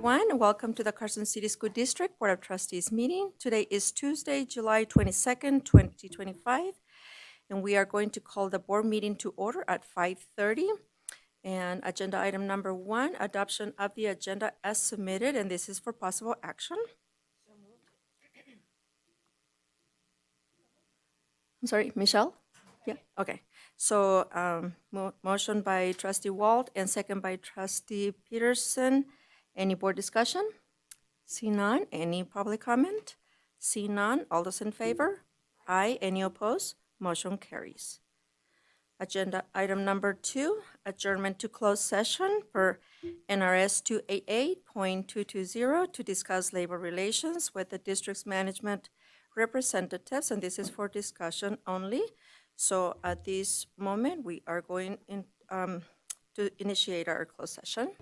everyone. Welcome to the Carson City School District Board of Trustees meeting. Today is Tuesday, July 22nd, 2025, and we are going to call the board meeting to order at 5:30. And agenda item number 1, adoption of the agenda as submitted, and this is for possible action. I'm sorry, Michelle? Yeah, okay. So motion by trustee Walt and second by trustee Peterson. Any board discussion? See none. Any public comment? See none. All those in favor? Aye. Any opposed? Motion carries. Agenda item number 2, adjournment to closed session per NRS 288.220 to discuss labor relations with the district's management representatives, and this is for discussion only. So at this moment, we are going to initiate our closed session.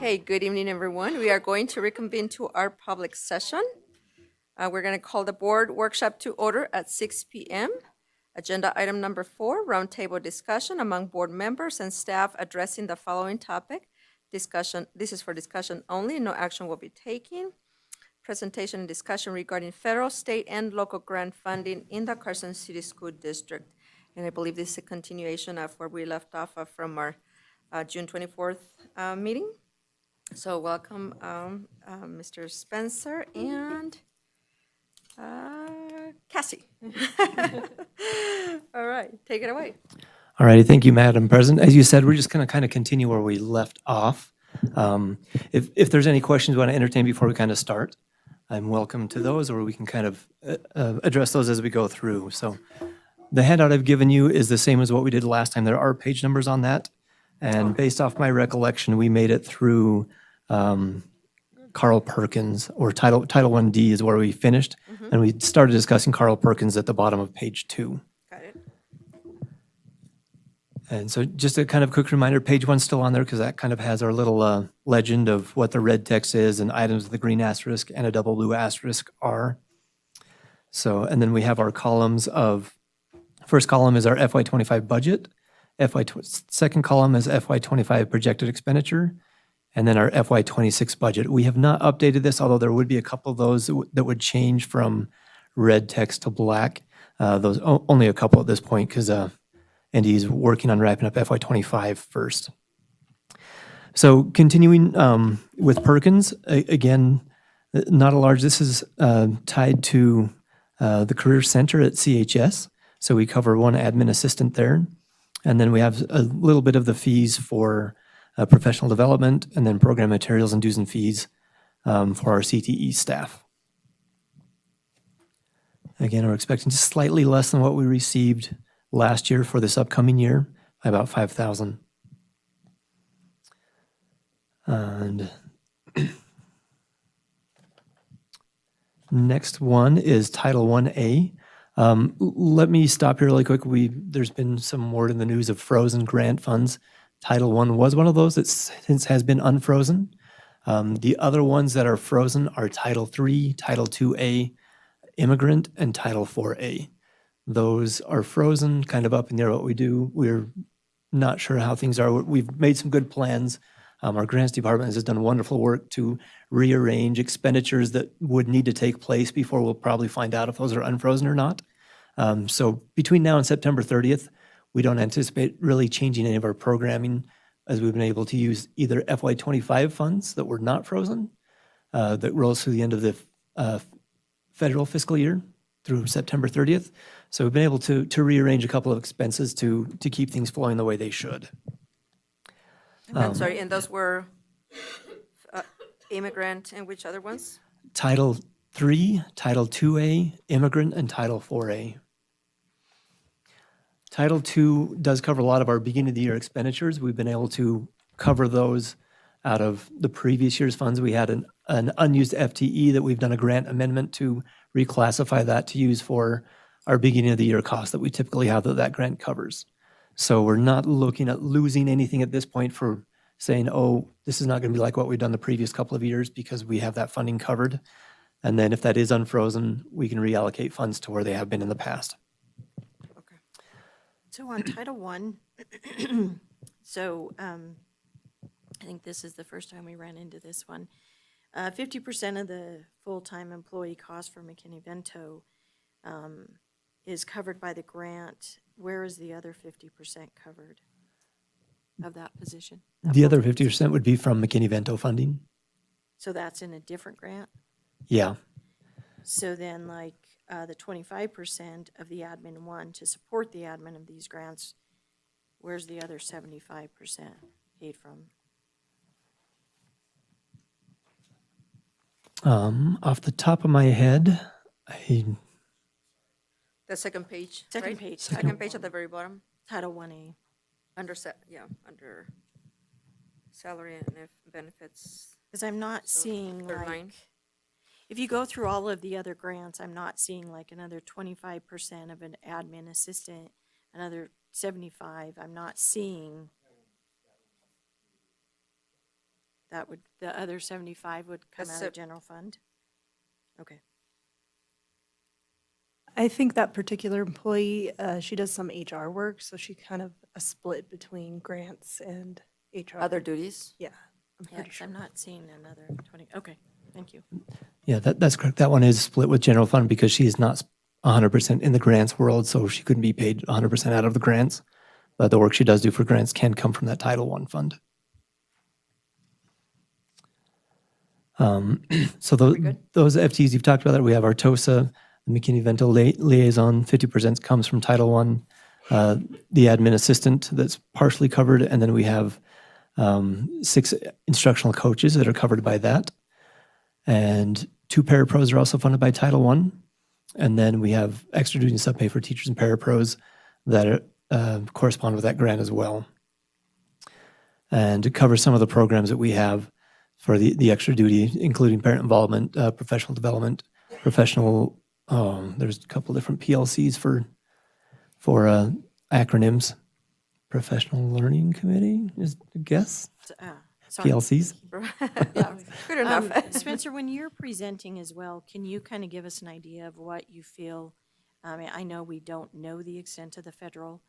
Okay, good evening, everyone. We are going to reconvene to our public session. We're going to call the board workshop to order at 6 p.m. Agenda item number 4, roundtable discussion among board members and staff addressing the following topic. Discussion, this is for discussion only, no action will be taken. Presentation and discussion regarding federal, state, and local grant funding in the Carson City School District. And I believe this is a continuation of where we left off of from our June 24th meeting. So welcome, Mr. Spencer and Cassie. All right, take it away. All righty, thank you, Madam President. As you said, we're just going to kind of continue where we left off. If there's any questions you want to entertain before we kind of start, I'm welcome to those, or we can kind of address those as we go through. So the handout I've given you is the same as what we did last time. There are page numbers on that. And based off my recollection, we made it through Carl Perkins, or Title 1D is where we finished. And we started discussing Carl Perkins at the bottom of page 2. Got it. And so just a kind of quick reminder, page 1's still on there because that kind of has our little legend of what the red text is and items with a green asterisk and a double blue asterisk are. So, and then we have our columns of, first column is our FY25 budget. Second column is FY25 projected expenditure, and then our FY26 budget. We have not updated this, although there would be a couple of those that would change from red text to black. Those only a couple at this point because Andy's working on wrapping up FY25 first. So continuing with Perkins, again, not a large, this is tied to the Career Center at CHS. So we cover one admin assistant there. And then we have a little bit of the fees for professional development and then program materials and dues and fees for our CTE staff. Again, we're expecting just slightly less than what we received last year for this upcoming year, by about $5,000. And next one is Title 1A. Let me stop here really quick. There's been some word in the news of frozen grant funds. Title I was one of those that since has been unfrozen. The other ones that are frozen are Title III, Title IIA, Immigrant, and Title IVA. Those are frozen, kind of up in the air what we do. We're not sure how things are. We've made some good plans. Our grants department has done wonderful work to rearrange expenditures that would need to take place before we'll probably find out if those are unfrozen or not. So between now and September 30th, we don't anticipate really changing any of our programming, as we've been able to use either FY25 funds that were not frozen, that rolls through the end of the federal fiscal year through September 30th. So we've been able to rearrange a couple of expenses to keep things flowing the way they should. I'm sorry, and those were immigrant and which other ones? Title III, Title IIA, Immigrant, and Title IVA. Title II does cover a lot of our beginning of the year expenditures. We've been able to cover those out of the previous year's funds. We had an unused FTE that we've done a grant amendment to reclassify that to use for our beginning of the year costs that we typically have that grant covers. So we're not looking at losing anything at this point for saying, oh, this is not going to be like what we've done the previous couple of years because we have that funding covered. And then if that is unfrozen, we can reallocate funds to where they have been in the past. Okay. So on Title I, I think this is the first time we ran into this one. 50% of the full-time employee cost for McKinney-Vento is covered by the grant. Where is the other 50% covered of that position? The other 50% would be from McKinney-Vento funding. So that's in a different grant? Yeah. So then like the 25% of the admin one to support the admin of these grants, where's the other 75% paid from? Off the top of my head, The second page, Second right? page. Second page at the very bottom, Title 1A. under salary and benefits. Because I'm not So, seeing third like, line. if you go through all of the other grants, I'm not seeing like another 25% of an admin assistant, another 75. I'm not seeing that would, the other 75 would come That's out of it. general fund? Okay. I think that particular employee, she does some HR work, so she kind of a split between grants and HR. Other duties? Yeah, I'm Yeah, pretty 'cause sure. I'm not seeing another 20. Okay, thank you. Yeah, that's correct. That one is split with general fund because she is not 100% in the grants world, so she couldn't be paid 100% out of the grants. But the work she does do for grants can come from that Title I fund. So those FTEs you've talked about, that we have our TOSA, the McKinney-Vento liaison, 50% comes from Title I. The admin assistant, that's partially covered, and then we have 6 instructional coaches that are covered by that. And 2 parapros are also funded by Title I. And then we have extra duty and subpay for teachers and parapros that correspond with that grant as well. And to cover some of the programs that we have for the extra duty, including parent involvement, professional development, professional, there's a couple different PLCs for acronyms. Professional Learning Committee is a guess. Sorry. PLCs. Yeah, good enough. Spencer, when you're presenting as well, can you kind of give us an idea of what you feel? I mean, I know we don't know the extent of the federal,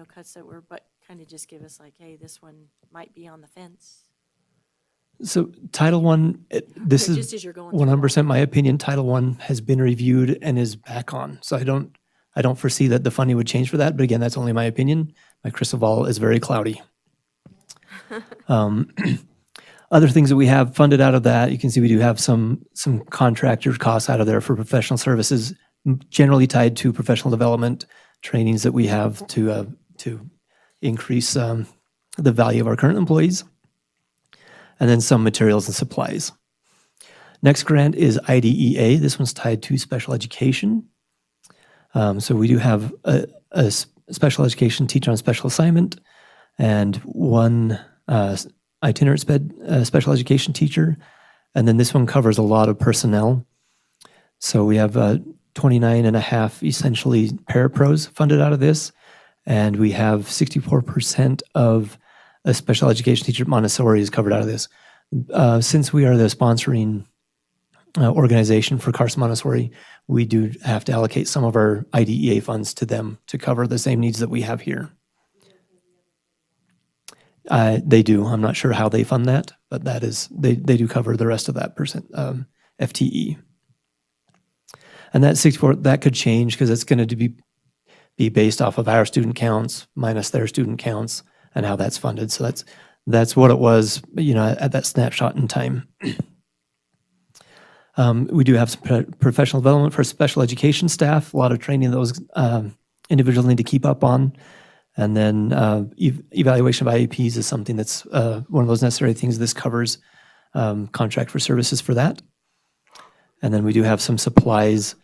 cuts that were, but kind of just give us like, hey, this one might be on the fence. So Title I, this Okay, just is as you're going through 100% my opinion. Title I has been reviewed and is back on. So I don't foresee that the funding would change for that. But again, that's only my opinion. My crystal ball is very cloudy. Other things that we have funded out of that, you can see we do have some contractor costs out of there for professional services, generally tied to professional development trainings that we have to increase the value of our current employees, and then some materials and supplies. Next grant is IDEA. This one's tied to special education. So we do have a special education teacher on special assignment and 1 itinerant special education teacher. And then this one covers a lot of personnel. So we have 29 and a half essentially parapros funded out of this. And we have 64% of a special education teacher at Montessori is covered out of this. Since we are the sponsoring organization for Carson Montessori, we do have to allocate some of our IDEA funds to them to cover the same needs that we have here. They do. I'm not sure how they fund that, but that is they do cover the rest of that FTE. And that 64, that could change because it's going to be based off of our student counts minus their student counts and how that's funded. So that's what it was, at that snapshot in time. We do have some professional development for special education staff, a lot of training those individuals need to keep up on. And then evaluation of IEPs is something that's one of those necessary things this covers, contract for services for that. And then we do have some supplies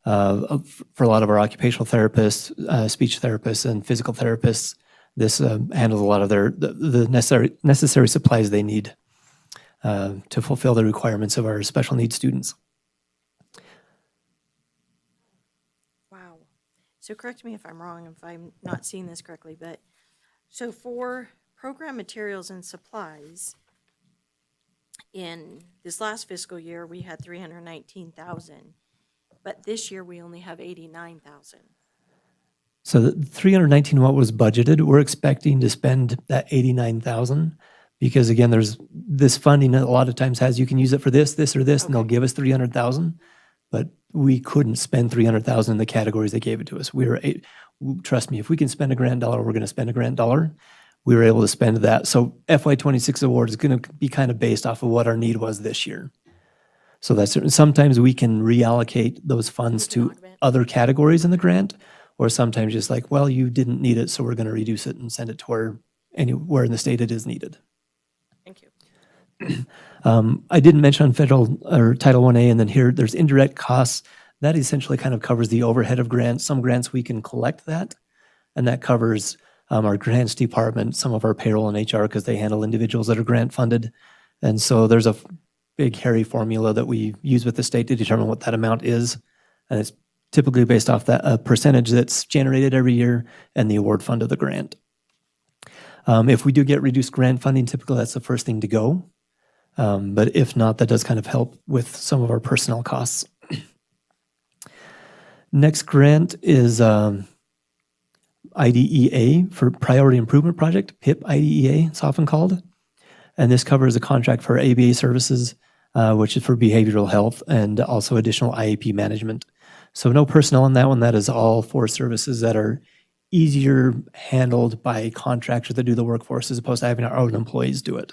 for a lot of our occupational therapists, speech therapists, and physical therapists. This handles a lot of the necessary supplies they need to fulfill the requirements of our special needs students. Wow. So correct me if I'm wrong, if I'm not seeing this correctly, but so for program materials and supplies, in this last fiscal year, we had 319,000, but this year we only have 89,000. So the 319 what was budgeted, we're expecting to spend that 89,000 because again, there's this funding a lot of times you can use it for this or this, and they'll give us 300,000, but we couldn't spend 300,000 in the categories they gave it to us. Trust me, if we can spend $1,000, we're going to spend $1,000. We were able to spend that. So FY26 award is going to be kind of based off of what our need was this year. So that's sometimes we can reallocate those funds to other categories in the grant, or sometimes just like, well, you didn't need it, so we're going to reduce it and send it to anywhere in the state it is needed. Thank you. I didn't mention on federal or Title 1A, and then here there's indirect costs. That essentially kind of covers the overhead of grants. Some grants we can collect that, and that covers our grants department, some of our payroll and HR because they handle individuals that are grant funded. And so there's a big hairy formula that we use with the state to determine what that amount is. And it's typically based off that percentage that's generated every year and the award fund of the grant. If we do get reduced grant funding, typically that's the first thing to go. But if not, that does kind of help with some of our personnel costs. Next grant is IDEA for Priority Improvement Project, PIP IDEA, it's often called. And this covers a contract for ABA services, which is for behavioral health and also additional IEP management. So no personnel on that one. That is all for services that are easier handled by contractors that do the workforce as opposed to having our own employees do it.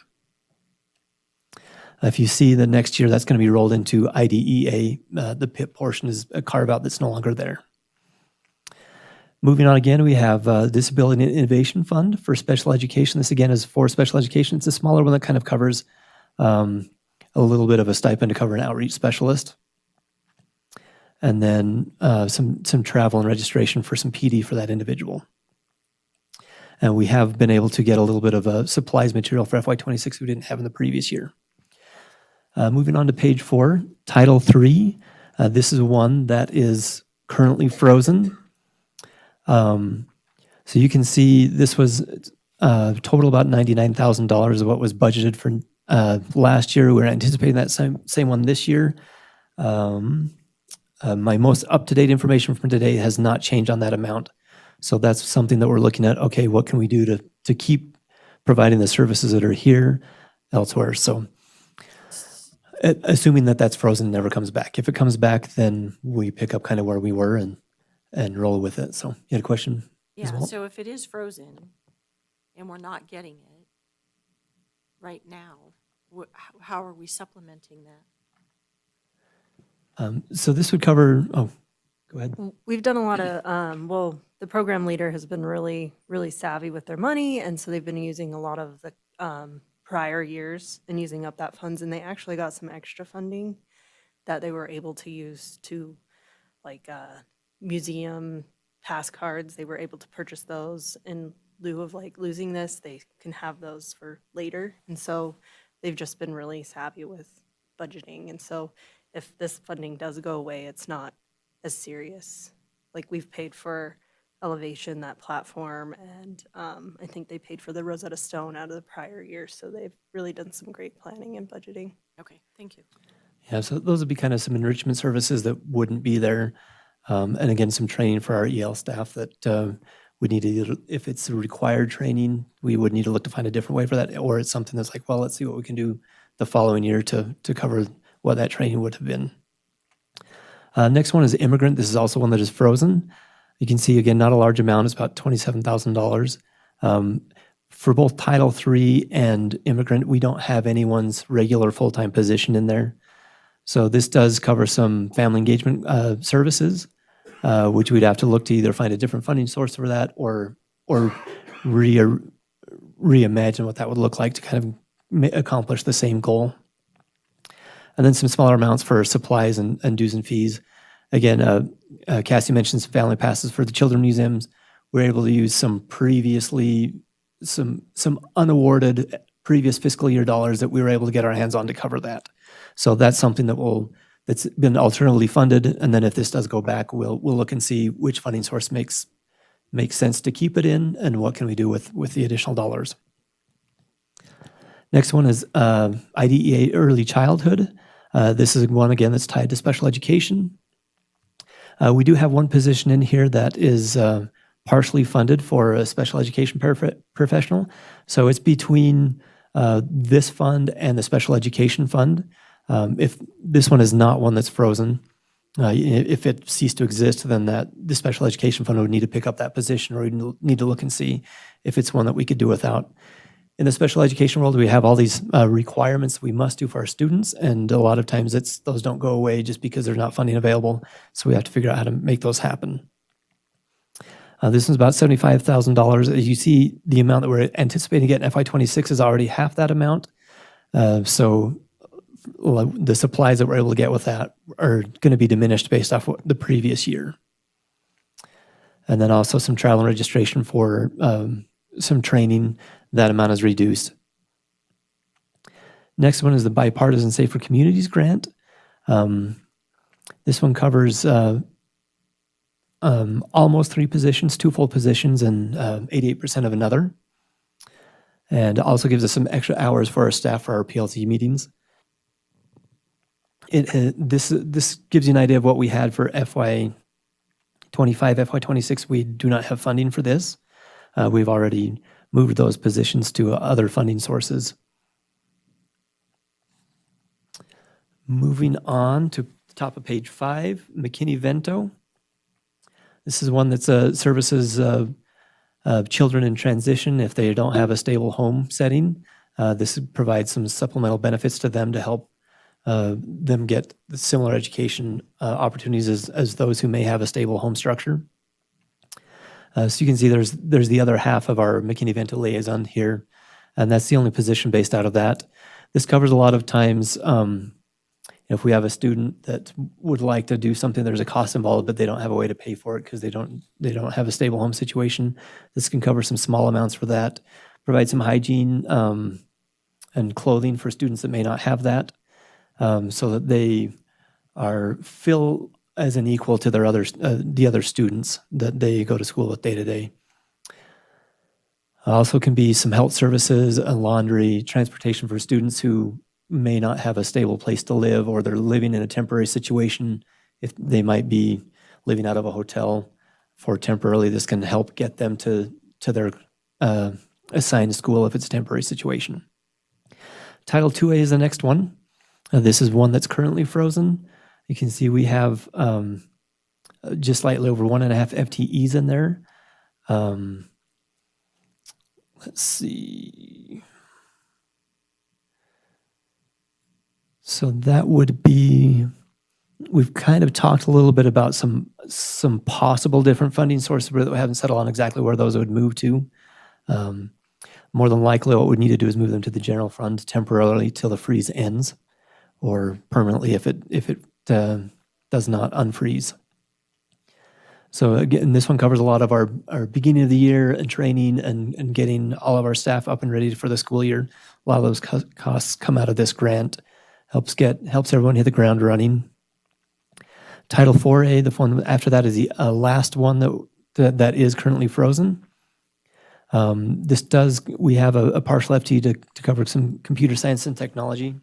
If you see the next year, that's going to be rolled into IDEA. The PIP portion is a carve-out that's no longer there. Moving on again, we have Disability and Innovation Fund for special education. This again is for special education. It's a smaller one that kind of covers a little bit of a stipend to cover an outreach specialist. And then some travel and registration for some PD for that individual. And we have been able to get a little bit of supplies material for FY26 we didn't have in the previous year. Moving on to page 4, Title III. This is one that is currently frozen. So you can see this was total about $99,000 of what was budgeted for last year. We're anticipating that same one this year. My most up-to-date information from today has not changed on that amount. So that's something that we're looking at. Okay, what can we do to keep providing the services that are here elsewhere? So assuming that that's frozen and never comes back. If it comes back, then we pick up kind of where we were and roll with it. So you had a question? Yeah, so if it is frozen and we're not getting it right now, how are we supplementing that? So this would cover, oh, go ahead. We've done a lot of, well, the program leader has been really, really savvy with their money, and so they've been using a lot of the prior years and using up that funds, and they actually got some extra funding that they were able to use to, like, museum pass cards. They were able to purchase those in lieu of, like, losing this. They can have those for later, and so they've just been really savvy with budgeting, and so if this funding does go away, it's not as serious. Like, we've paid for Elevation, that platform, and I think they paid for the Rosetta Stone out of the prior year, so they've really done some great planning and budgeting. Okay, thank you. Yeah, so those would be kind of some enrichment services that wouldn't be there. And again, some training for our EL staff that we need to, if it's a required training, we would need to look to find a different way for that, or it's something that's like, well, let's see what we can do the following year to cover what that training would have been. Next one is immigrant. This is also one that is frozen. You can see, again, not a large amount. It's about $27,000. For both Title III and immigrant, we don't have anyone's regular full-time position in there. So this does cover some family engagement services, which we'd have to look to either find a different funding source for that or reimagine what that would look like to kind of accomplish the same goal. And then some smaller amounts for supplies and dues and fees. Again, Cassie mentioned some family passes for the children museums. We're able to use some unawarded previous fiscal year dollars that we were able to get our hands on to cover that. So that's something that's been alternatively funded. And then if this does go back, we'll look and see which funding source makes sense to keep it in and what can we do with the additional dollars. Next one is IDEA Early Childhood. This is one, again, that's tied to special education. We do have one position in here that is partially funded for a special education professional. So it's between this fund and the special education fund. If this one is not one that's frozen, if it ceased to exist, then the special education fund would need to pick up that position, or we'd need to look and see if it's one that we could do without. In the special education world, we have all these requirements we must do for our students, and a lot of times those don't go away just because there's not funding available, so we have to figure out how to make those happen. This one's about $75,000. As you see, the amount that we're anticipating to get in FY26 is already half that amount, so the supplies that we're able to get with that are going to be diminished based off the previous year. And then also some travel and registration for some training. That amount is reduced. Next one is the Bipartisan Safer Communities Grant. This one covers almost 3 positions, 2 full positions, and 88% of another. and also gives us some extra hours for our staff for our PLC meetings. This gives you an idea of what we had for FY25, FY26. We do not have funding for this. We've already moved those positions to other funding sources. Moving on to the top of page 5, McKinney-Vento. This is one that services children in transition if they don't have a stable home setting. This provides some supplemental benefits to them to help them get similar education opportunities as those who may have a stable home structure. So you can see there's the other half of our McKinney-Vento liaison here, and that's the only position based out of that. This covers a lot of times if we have a student that would like to do something, there's a cost involved, but they don't have a way to pay for it because they don't have a stable home situation. This can cover some small amounts for that, provide some hygiene and clothing for students that may not have that, so that they feel as an equal to their the other students that they go to school with day to day. Also can be some health services, laundry, transportation for students who may not have a stable place to live, or they're living in a temporary situation. If they might be living out of a hotel for temporarily, this can help get them to their assigned school if it's a temporary situation. Title 2A is the next one. This is one that's currently frozen. You can see we have just slightly over 1.5 FTEs in there. Let's see. So that would be, we've kind of talked a little bit about some possible different funding sources, but we haven't settled on exactly where those would move to. More than likely, what we need to do is move them to the general fund temporarily till the freeze ends, or permanently if it does not unfreeze. So again, this one covers a lot of our beginning of the year and training and getting all of our staff up and ready for the school year. A lot of those costs come out of this grant. Helps everyone hit the ground running. Title 4A, the one after that, is the last one that is currently frozen. We have a partial FT to cover some computer science and technology.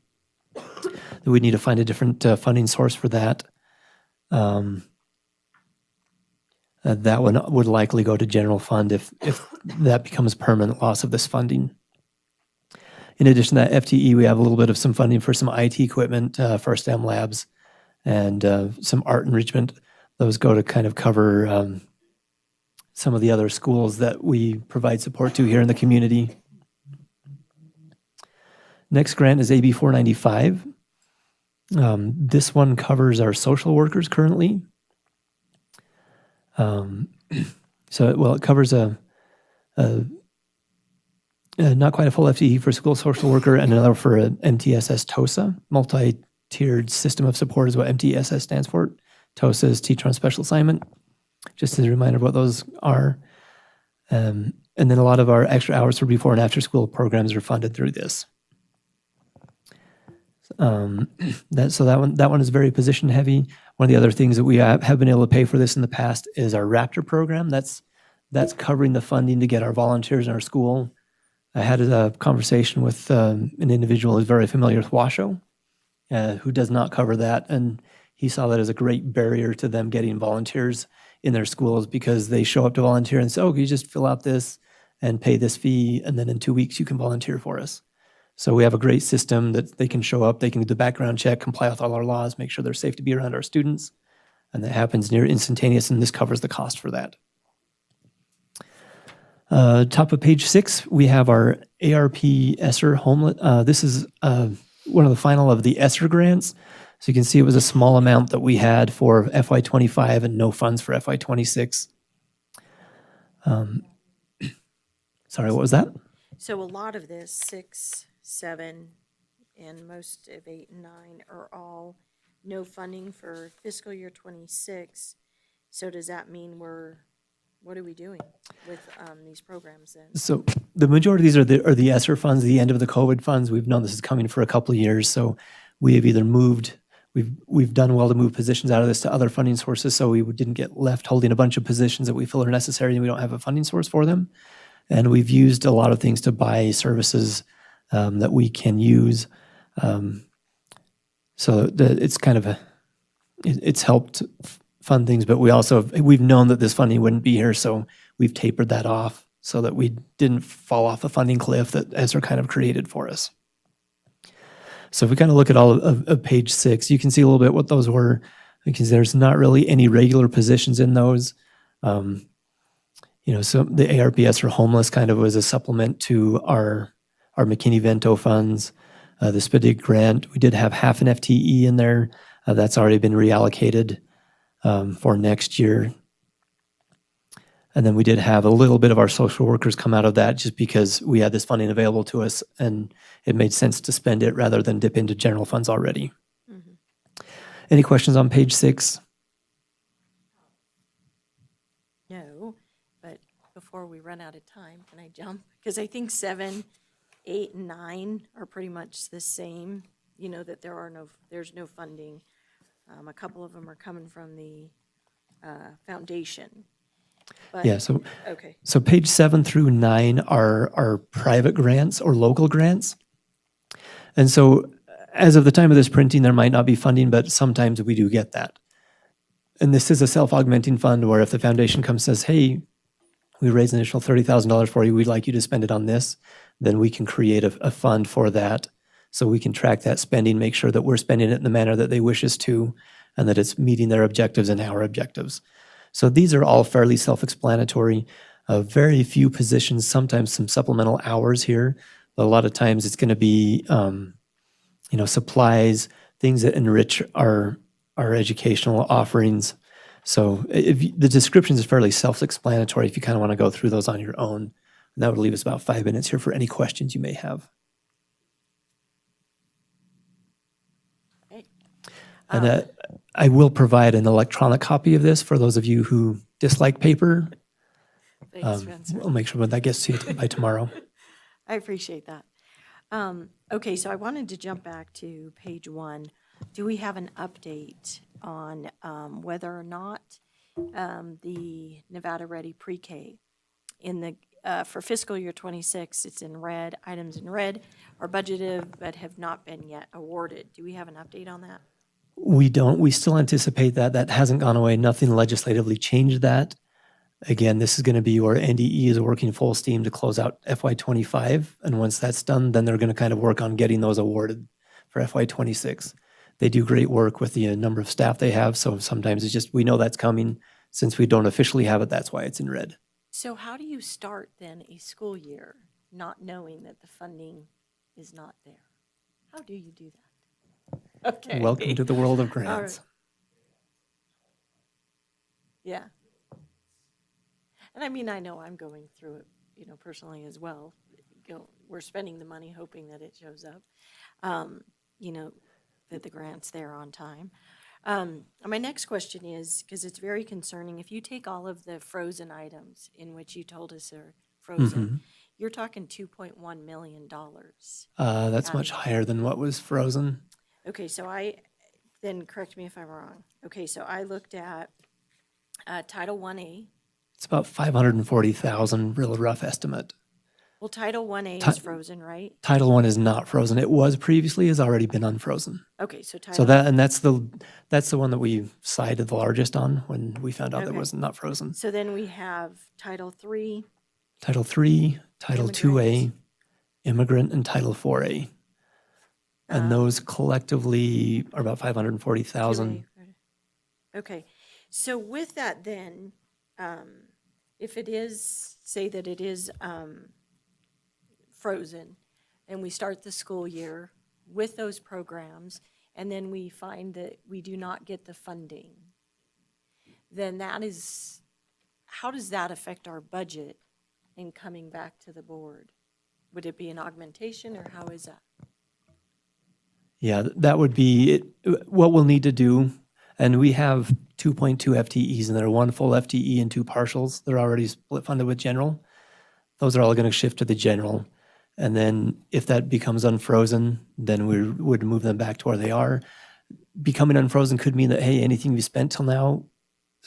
We need to find a different funding source for that. That one would likely go to general fund if that becomes permanent loss of this funding. In addition to that FTE, we have a little bit of some funding for some IT equipment for our STEM labs and some art enrichment. Those go to kind of cover some of the other schools that we provide support to here in the community. Next grant is AB 495. This one covers our social workers currently. It covers not quite a full FTE for school social worker and another for an MTSS TOSA, multi-tiered system of support is what MTSS stands for. TOSA is teacher on special assignment, just as a reminder of what those are. And then a lot of our extra hours for before and after school programs are funded through this. That one is very position heavy. One of the other things that we have been able to pay for this in the past is our Raptor program. That's covering the funding to get our volunteers in our school. I had a conversation with an individual who's very familiar with Washoe, who does not cover that, and he saw that as a great barrier to them getting volunteers in their schools because they show up to volunteer and say, "Oh, you just fill out this and pay this fee, and then in 2 weeks you can volunteer for us." So we have a great system that they can show up, they can do the background check, comply with all our laws, make sure they're safe to be around our students, and that happens near instantaneous, and this covers the cost for that. Top of page 6, we have our ARP ESSER Homelet. This is one of the final of the ESSER grants. So you can see it was a small amount that we had for FY25 and no funds for FY26. Sorry, what was that? So a lot of this, 6, 7, and most of 8 and 9 are all no funding for fiscal year 26. So does that mean what are we doing with these programs then? So the majority of these are the ESSER funds, the end of the COVID funds. We've known this is coming for a couple of years. So we have either we've done well to move positions out of this to other funding sources. So we didn't get left holding a bunch of positions that we feel are necessary and we don't have a funding source for them. And we've used a lot of things to buy services that we can use. So it's kind of it's helped fund things, but we've known that this funding wouldn't be here, so we've tapered that off so that we didn't fall off the funding cliff that Ezra kind of created for us. So if we kind of look at all of page 6, you can see a little bit what those were, because there's not really any regular positions in those. So the ARPS for homeless kind of was a supplement to our McKinney-Vento funds. The SPIDIG grant, we did have half an FTE in there. That's already been reallocated for next year. And then we did have a little bit of our social workers come out of that just because we had this funding available to us and it made sense to spend it rather than dip into general funds already. Any questions on page 6? No, but before we run out of time, can I jump? Because I think 7, 8, and 9 are pretty much the same, that there's no funding. A couple of them are coming from the foundation. But, Yeah, so okay, So page 7 through 9 are private grants or local grants. And so as of the time of this printing, there might not be funding, but sometimes we do get that. And this is a self-augmenting fund where if the foundation comes and says, hey, we raised an additional $30,000 for you, we'd like you to spend it on this, then we can create a fund for that. So we can track that spending, make sure that we're spending it in the manner that they wish us to, and that it's meeting their objectives and our objectives. So these are all fairly self-explanatory. Very few positions, sometimes some supplemental hours here, but a lot of times it's going to be, supplies, things that enrich our educational offerings. So the descriptions is fairly self-explanatory if you kind of want to go through those on your own. And that would leave us about 5 minutes here for any questions you may have. okay. And I will provide an electronic copy of this for those of you who dislike paper. Thanks, Spencer. We'll make sure that gets to you by tomorrow. I appreciate that. Okay, so I wanted to jump back to page 1. Do we have an update on whether or not the Nevada Ready Pre-K for fiscal year 26, it's in red, items in red, are budgeted but have not been yet awarded? Do we have an update on that? We don't. We still anticipate that. That hasn't gone away. Nothing legislatively changed that. Again, this is going to be where NDE is working full steam to close out FY25. And once that's done, then they're going to kind of work on getting those awarded for FY26. They do great work with the number of staff they have. So sometimes it's just, we know that's coming. Since we don't officially have it, that's why it's in red. So how do you start then a school year not knowing that the funding is not there? How do you do that? Okay. Welcome to the world of All grants. right. Yeah. And I mean, I know I'm going through it, personally as well. We're spending the money hoping that it shows up, that the grant's there on time. My next question is, because it's very concerning, if you take all of the frozen items in which you told us are frozen, you're talking $2.1 million. That's much higher than what was frozen. Okay, so then correct me if I'm wrong. Okay, so I looked at Title 1A. It's about 540,000, real rough estimate. Well, Title 1A is frozen, right? Title I is not frozen. It was previously, has already been unfrozen. Okay, so Title. So that's the one that we cited the largest on when we found out that Okay. it was not frozen. So then we have Title 3. Title III, Title IIA, Immigrant. Immigrant, and Title IVA. And those collectively are about 540,000. 2A. Okay, so with that then, if it is, say that it is frozen, and we start the school year with those programs, and then we find that we do not get the funding, then how does that affect our budget in coming back to the board? Would it be an augmentation, or how is that? Yeah, that would be it. What we'll need to do. And we have 2.2 FTEs in there, 1 full FTE and 2 partials. They're already split funded with general. Those are all going to shift to the general. And then if that becomes unfrozen, then we would move them back to where they are. Becoming unfrozen could mean that, hey, anything we spent till now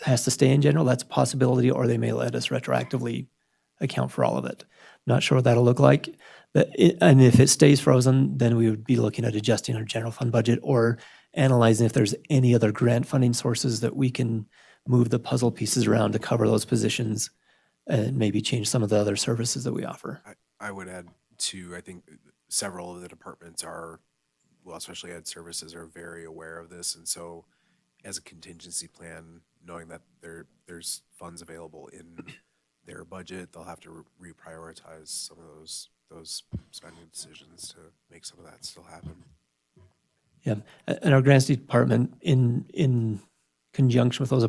has to stay in general. That's a possibility, or they may let us retroactively account for all of it. Not sure what that'll look like, and if it stays frozen, then we would be looking at adjusting our general fund budget or analyzing if there's any other grant funding sources that we can move the puzzle pieces around to cover those positions and maybe change some of the other services that we offer. I would add too, I think several of the departments are, well, especially ed services, are very aware of this. And so as a contingency plan, knowing that there's funds available in their budget, they'll have to reprioritize some of those spending decisions to make some of that still happen. Yeah, and our grants department, in conjunction with those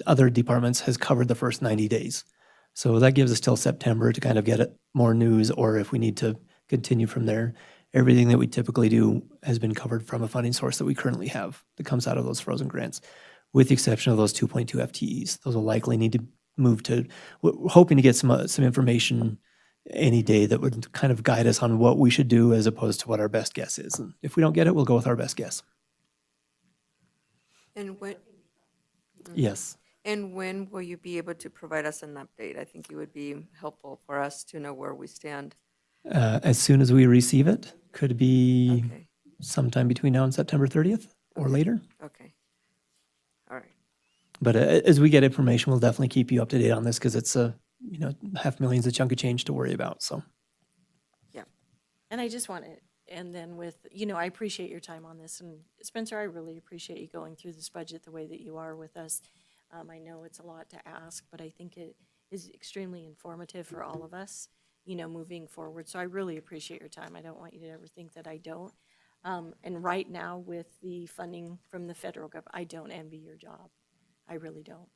other departments, has covered the first 90 days. So that gives us till September to kind of get more news, or if we need to continue from there. Everything that we typically do has been covered from a funding source that we currently have that comes out of those frozen grants, with the exception of those 2.2 FTEs. Those will likely need to move to, we're hoping to get some information any day that would kind of guide us on what we should do as opposed to what our best guess is. And if we don't get it, we'll go with our best guess. And when, Yes. and when will you be able to provide us an update? I think it would be helpful for us to know where we stand. As soon as we receive it, could be Okay, sometime between now and September 30th or later. okay. All right. But as we get information, we'll definitely keep you up to date on this because it's $500,000's a chunk of change to worry about. So And I just want to, and then with, I appreciate your time on this. And Spencer, I really appreciate you going through this budget the way that you are with us. I know it's a lot to ask, but I think it is extremely informative for all of us, moving forward. So I really appreciate your time. I don't want you to ever think that I don't. And right now with the funding from the federal government, I don't envy your job. I really don't,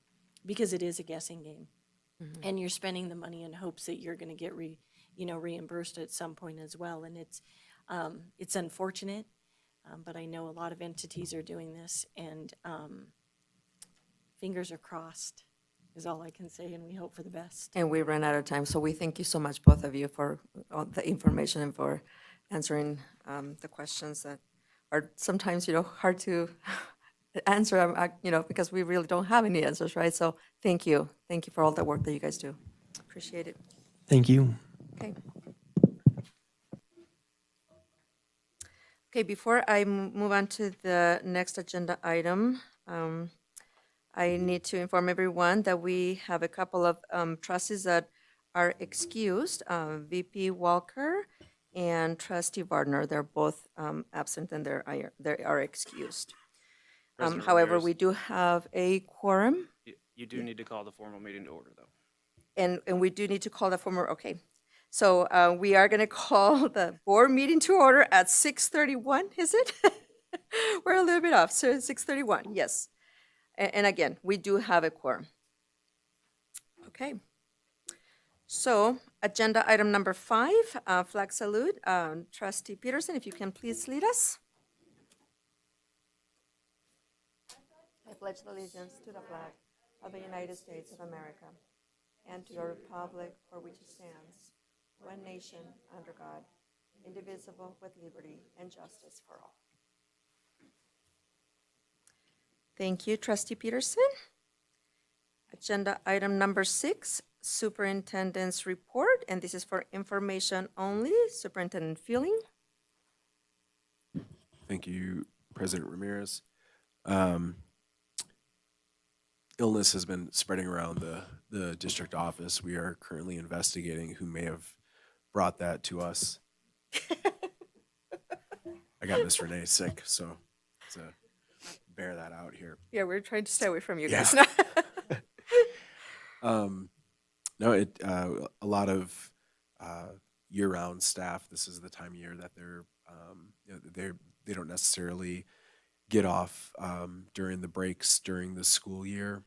because it is a guessing game. And you're spending the money in hopes that you're going to get reimbursed at some point as well. And it's unfortunate, but I know a lot of entities are doing this, and fingers are crossed is all I can say, and we hope for the best. And we ran out of time, so we thank you so much, both of you, for all the information and for answering the questions that are sometimes, hard to answer, because we really don't have any answers, right? So thank you. Thank you for all the work that you guys do. Appreciate it. thank you. Okay. Okay, before I move on to the next agenda item, I need to inform everyone that we have a couple of trustees that are excused, VP Walker and Trustee Gardner. They're both absent and they are excused. President However, Ramirez. we do have a quorum, You do need to call the formal meeting to order, though. and we do need to call the former, okay. So we are going to call the board meeting to order at 6:31, is it? We're a little bit off, so 6:31, yes. And again, we do have a quorum. Okay. So agenda item number 5, flag salute. Trustee Peterson, if you can please lead us. I pledge allegiance to the flag of the United States of America and to the republic for which it stands, one nation, under God, indivisible, with liberty and justice for all. Thank you, Trustee Peterson. Agenda item number 6, Superintendent's report, and this is for information only. Superintendent Feeling. Thank you, President Ramirez. Illness has been spreading around the district office. We are currently investigating who may have brought that to us. I got Miss Renee sick, so to bear that out here. Yeah, we're trying to stay away from you Yeah. guys. No, a lot of year-round staff. This is the time of year that they don't necessarily get off during the breaks during the school year.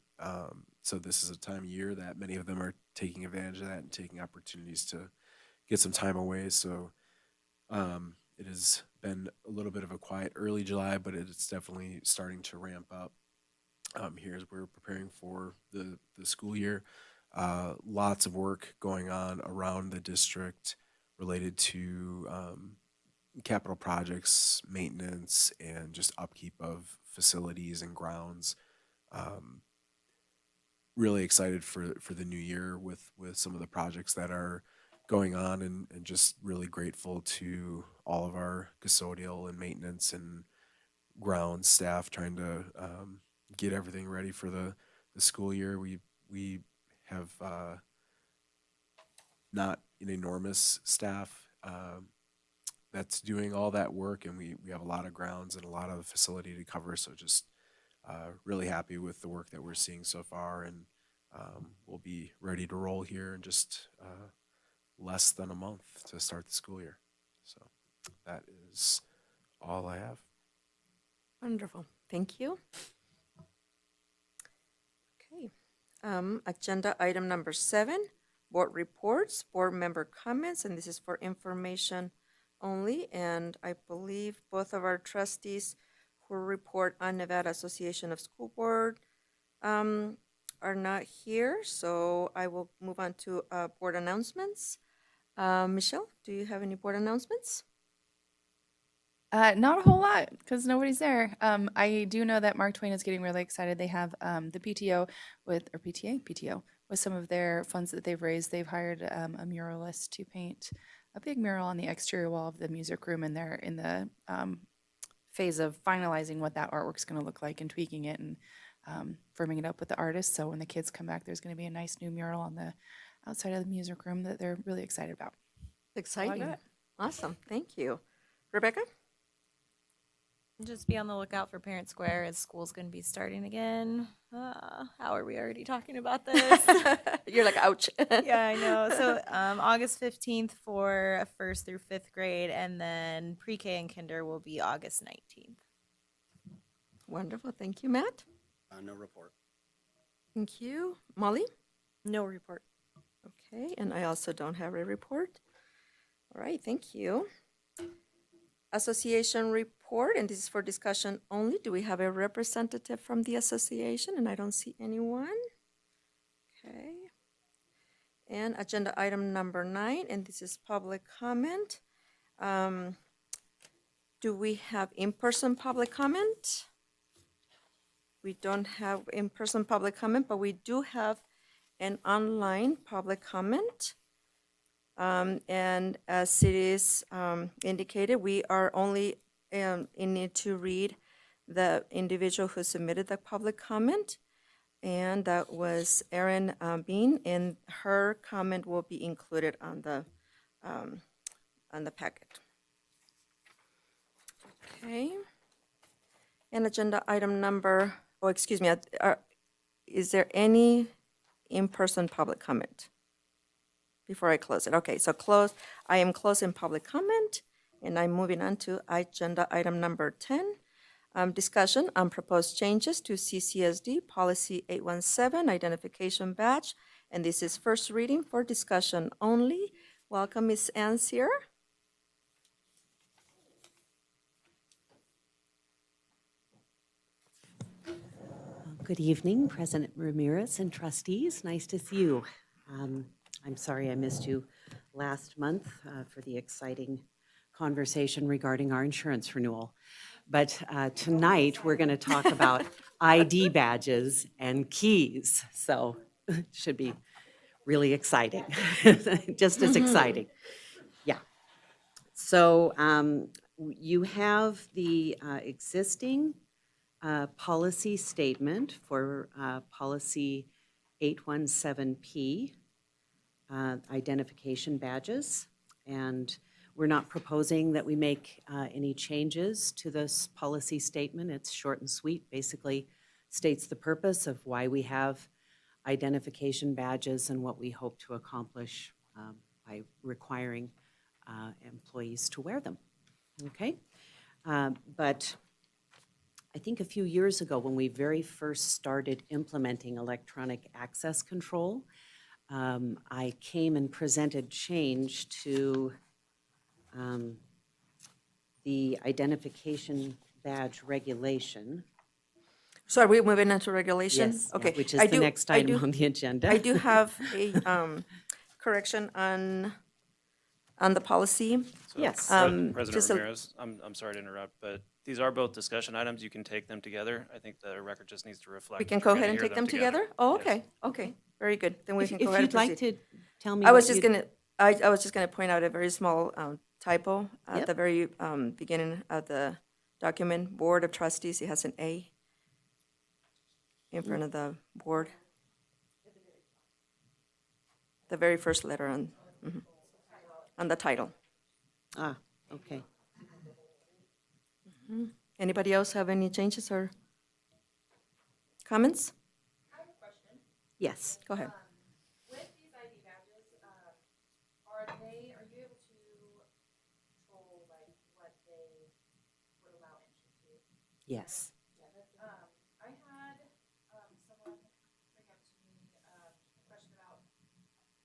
So this is a time of year that many of them are taking advantage of that and taking opportunities to get some time away. So it has been a little bit of a quiet early July, but it's definitely starting to ramp up here as we're preparing for the school year. Lots of work going on around the district related to capital projects, maintenance, and just upkeep of facilities and grounds. really excited for the new year with some of the projects that are going on, and just really grateful to all of our custodial and maintenance and ground staff trying to get everything ready for the school year. We have not an enormous staff that's doing all that work, and we have a lot of grounds and a lot of facility to cover. So just really happy with the work that we're seeing so far, and we'll be ready to roll here in just less than a month to start the school year. So that is all I have. Wonderful. Thank you. Okay. Agenda item number 7, board reports, board member comments, and this is for information only. And I believe both of our trustees who report on Nevada Association of School Board are not here, so I will move on to board announcements. Michelle, do you have any board announcements? Not a whole lot because nobody's there. I do know that Mark Twain is getting really excited. They have the PTO or PTO with some of their funds that they've raised. They've hired a muralist to paint a big mural on the exterior wall of the music room, and they're in the phase of finalizing what that artwork's going to look like and tweaking it and firming it up with the artist. So when the kids come back, there's going to be a nice new mural on the outside of the music room that they're really excited about. Exciting. got. Awesome. Thank you. Rebecca? Just be on the lookout for Parent Square as school's going to be starting again. How are we already talking about this? You're like, ouch. Yeah, I know. So August 15th for 1st through 5th grade, and then pre-K and kinder will be August 19th. Wonderful. Thank you, Matt. No report. Thank you. Molly? No report. Okay, and I also don't have a report. All right, thank you. Association report, and this is for discussion only. Do we have a representative from the association? And I don't see anyone. Okay. And agenda item number 9, and this is public comment. Do we have in-person public comment? We don't have in-person public comment, but we do have an online public comment. And as it is indicated, we are only in need to read the individual who submitted the public comment, and that was Erin Bean, and her comment will be included on the packet. Okay. And agenda item number, is there any in-person public comment before I close it? Okay, so I am closing public comment, and I'm moving on to agenda item number 10, discussion on proposed changes to CCSD Policy 817, identification badge, and this is first reading for discussion only. Welcome, Ms. Ann Sear. Good evening, President Ramirez and trustees. Nice to see you. I'm sorry I missed you last month for the exciting conversation regarding our insurance renewal. But tonight, we're going to talk about ID badges and keys. So it should be really exciting, just as exciting. Yeah. So you have the existing policy statement for policy 817P, identification badges. And we're not proposing that we make any changes to this policy statement. It's short and sweet, basically states the purpose of why we have identification badges and what we hope to accomplish by requiring employees to wear them. Okay? But I think a few years ago, when we very first started implementing electronic access control, I came and presented change to the identification badge regulation. So are we moving on to regulation? Yes, Okay. which is the next item on the agenda. I do have a correction on the policy. So, Yes. President just a- Ramirez, I'm sorry to interrupt, but These are both discussion items. You can take them together. I think the record just needs to reflect. We can that go we're ahead gonna and hear take them together? Oh, Yes. okay, okay, very good. Then we If can go if ahead and you'd like proceed. to tell me I was what just you'd- gonna, I was just gonna point out a very small typo at Yep. the very beginning of the document, Board of Trustees, it has an A in front of the board. The very first letter on the title. Ah, okay. Anybody else have any changes or comments? Yes. Go ahead. With these ID badges, are you able to control like what they would allow entry to? Yes. I had someone bring up to me a question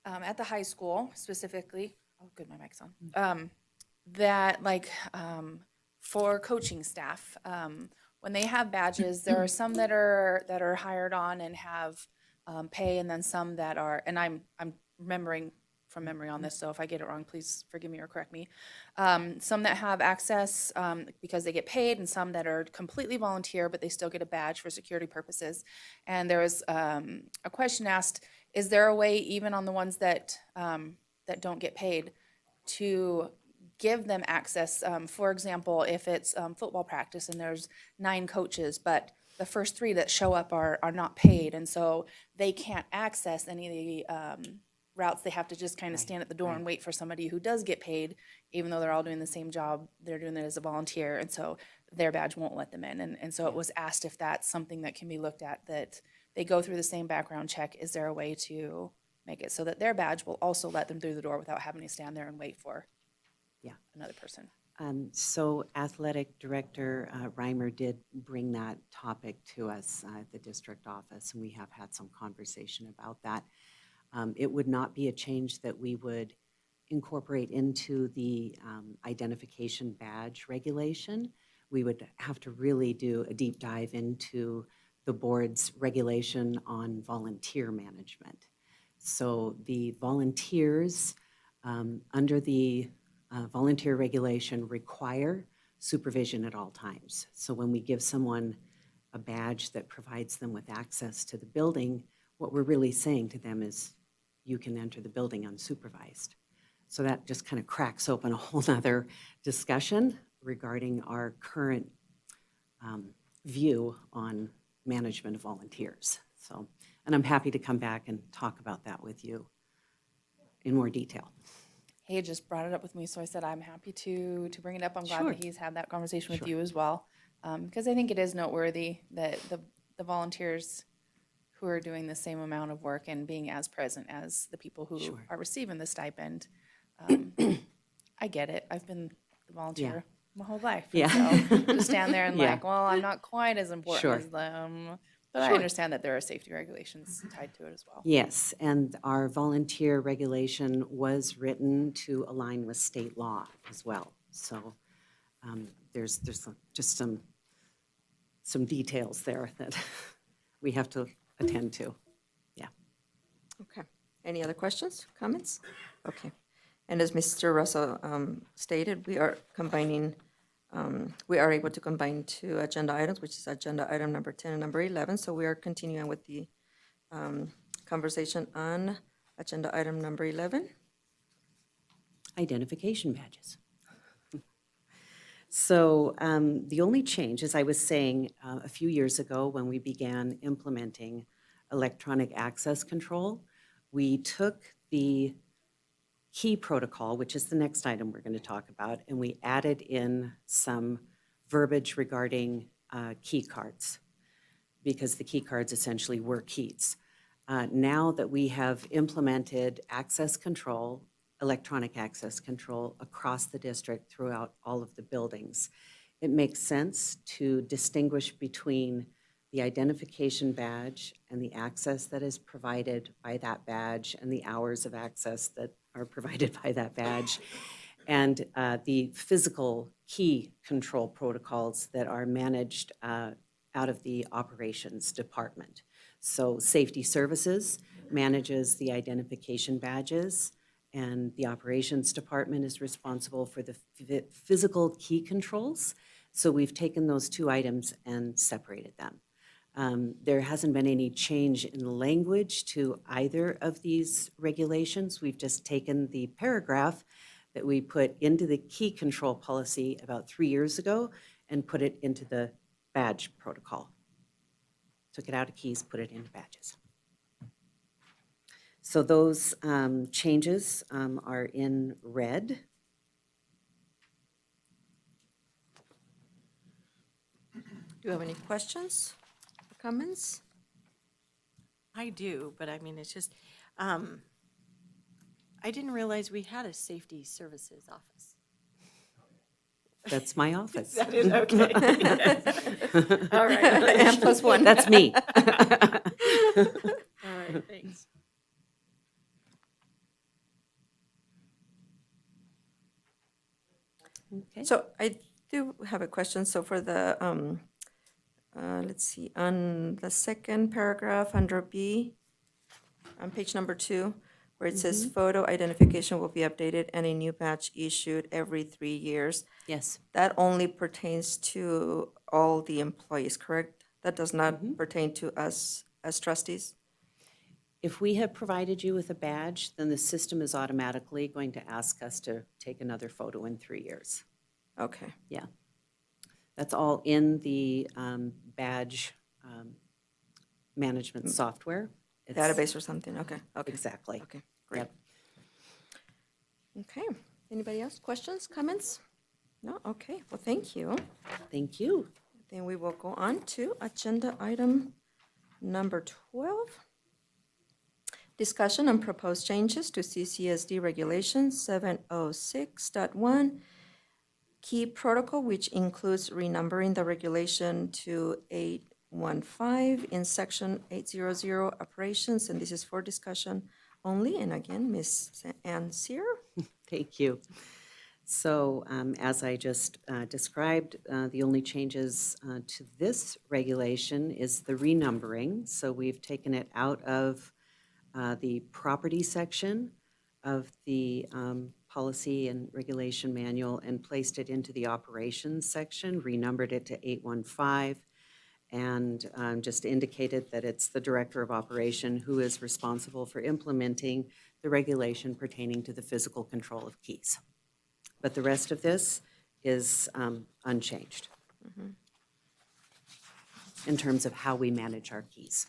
about at the high school specifically. Oh, good, my mic's on. That like for coaching staff, when they have badges, there are some that are hired on and have pay, and then some that are. And I'm remembering from memory on this, so if I get it wrong, please forgive me or correct me. Some that have access because they get paid, and some that are completely volunteer, but they still get a badge for security purposes. And there was a question asked: is there a way, even on the ones that that don't get paid, to give them access? For example, if it's football practice and there's 9 coaches, but the first 3 that show up are not paid, and so they can't access any of the routes. They have to just kind of stand at the door and wait for somebody who does get paid, even though they're all doing the same job. They're doing it as a volunteer, and so their badge won't let them in. And so it was asked if that's something that can be looked at, that they go through the same background check. Is there a way to make it so that their badge will also let them through the door without having to stand there and wait for another person? So Athletic Director Reimer did bring that topic to us at the district office, and we have had some conversation about that. It would not be a change that we would incorporate into the identification badge regulation. We would have to really do a deep dive into the board's regulation on volunteer management. So the volunteers under the volunteer regulation require supervision at all times. So when we give someone a badge that provides them with access to the building, what we're really saying to them is, you can enter the building unsupervised. So that just kind of cracks open a whole nother discussion regarding our current view on management of volunteers. So, and I'm happy to come back and talk about that with you in more detail. He had just brought it up with me, so I said I'm happy to bring it up. I'm glad Sure. that he's had that conversation with Sure. you as well, because I think it is noteworthy that the volunteers who are doing the same amount of work and being as present as the people who Sure. are receiving the stipend. I get it. I've been the volunteer my whole life. and Yeah. So to stand there and Yeah. like, well, I'm not quite as important Sure. as them. But I Sure. understand that there are safety regulations tied to it as well. Yes, and our volunteer regulation was written to align with state law as well. So there's just some details there that we have to attend to. Yeah. Okay. Any other questions, comments? Okay. And as Mr. Russell stated, we are combining, we are able to combine 2 agenda items, which is agenda item number 10 and number 11. So we are continuing with the conversation on agenda item number 11. Identification badges. So the only change, as I was saying, a few years ago when we began implementing electronic access control, we took the key protocol, which is the next item we're going to talk about, and we added in some verbiage regarding key cards, because the key cards essentially were keys. Now that we have implemented access control, electronic access control across the district throughout all of the buildings, it makes sense to distinguish between the identification badge and the access that is provided by that badge and the hours of access that are provided by that badge, and the physical key control protocols that are managed out of the operations department. So safety services manages the identification badges, and the operations department is responsible for the physical key controls So we've taken those two items and separated them. There hasn't been any change in language to either of these regulations. We've just taken the paragraph that we put into the key control policy about 3 years ago and put it into the badge protocol. Took it out of keys, put it into badges. So those changes are in red. Do you have any questions or comments? I do, but I mean, it's just, I didn't realize we had a safety services office. That's my office. That is okay. All right, and plus one. That's me. All right, thanks. Okay. So I do have a question. So for the, let's see, on the second paragraph under B, on page number 2, where it says photo identification will be updated and a new badge issued every 3 years. Yes. That only pertains to all the employees, correct? That does not pertain to us as trustees? If we have provided you with a badge, then the system is automatically going to ask us to take another photo in 3 years. Okay, Yeah. That's all in the badge management software. It's- database or something, okay, okay. Exactly. Okay, great. Yep. Okay, anybody else, questions, comments? No, okay, well, thank you. Thank you. Then we will go on to agenda item number 12. Discussion on proposed changes to CCSD Regulation 706.1 Key Protocol, which includes renumbering the regulation to 815 in Section 800 Operations, and this is for discussion only. And again, Ms. Ann Sear. Thank you. So as I just described, the only changes to this regulation is the renumbering. So we've taken it out of the property section of the policy and regulation manual and placed it into the operations section, renumbered it to 815, and just indicated that it's the director of operation who is responsible for implementing the regulation pertaining to the physical control of keys. But the rest of this is unchanged in terms of how we manage our keys.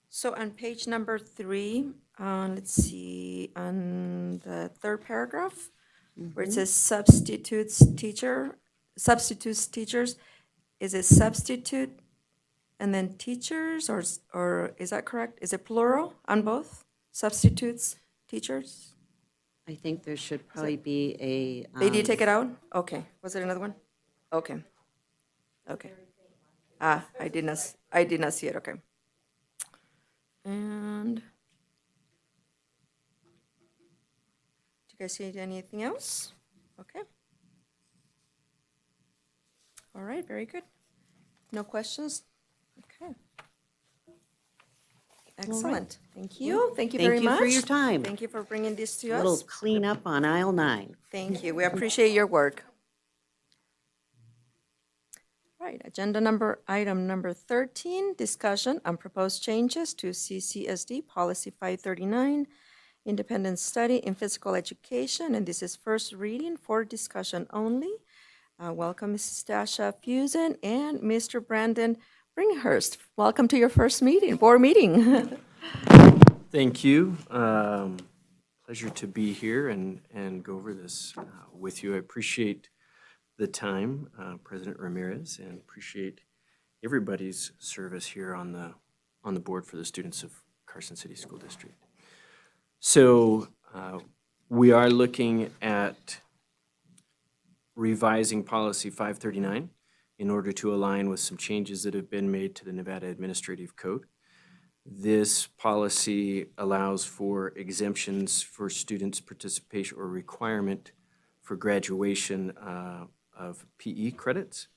So on page number 3, let's see, on the third paragraph, where it says substitutes teachers, is it substitute and then teachers, or is that correct? Is it plural on both? Substitutes, teachers? I think there should probably be a. They did take it out? Okay. Was there another one? Okay. Okay. I did not see it, okay. And do you guys see anything else? Okay. All right, very good. No questions? Okay. Excellent. Thank you. Thank you very much. Thank you for your time. Thank you for bringing this to A little us. cleanup on aisle 9. Thank you. We appreciate your work. Right, item number 13, discussion on proposed changes to CCSD Policy 539, Independent Study in Physical Education, and this is first reading for discussion only. Welcome, Mrs. Dasha Fusen and Mr. Brandon Bringhurst. Welcome to your first meeting, board meeting. Thank you. Pleasure to be here and go over this with you. I appreciate the time, President Ramirez, and appreciate everybody's service here on the board for the students of Carson City School District. So we are looking at revising Policy 539 in order to align with some changes that have been made to the Nevada Administrative Code. This policy allows for exemptions for students' participation or requirement for graduation of PE credits.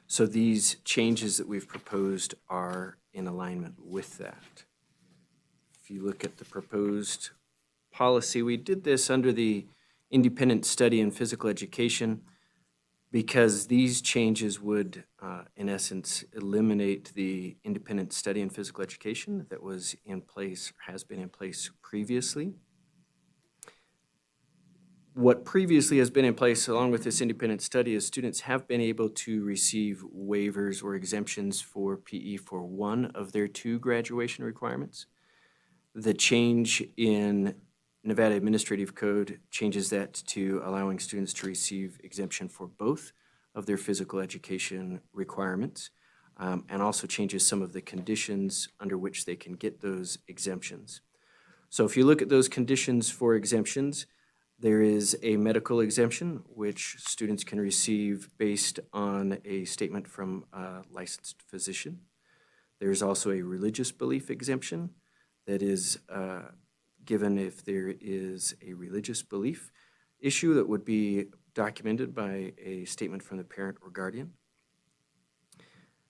So these changes that we've proposed are in alignment with that. If you look at the proposed policy, we did this under the independent study and physical education, because these changes would, in essence, eliminate the independent study and physical education that was in place, has been in place previously. What previously has been in place, along with this independent study, is students have been able to receive waivers or exemptions for PE for one of their two graduation requirements. The change in Nevada Administrative Code changes that to allowing students to receive exemption for both of their physical education requirements, and also changes some of the conditions under which they can get those exemptions. So if you look at those conditions for exemptions, there is a medical exemption, which students can receive based on a statement from a licensed physician. There's also a religious belief exemption that is given if there is a religious belief issue that would be documented by a statement from the parent or guardian.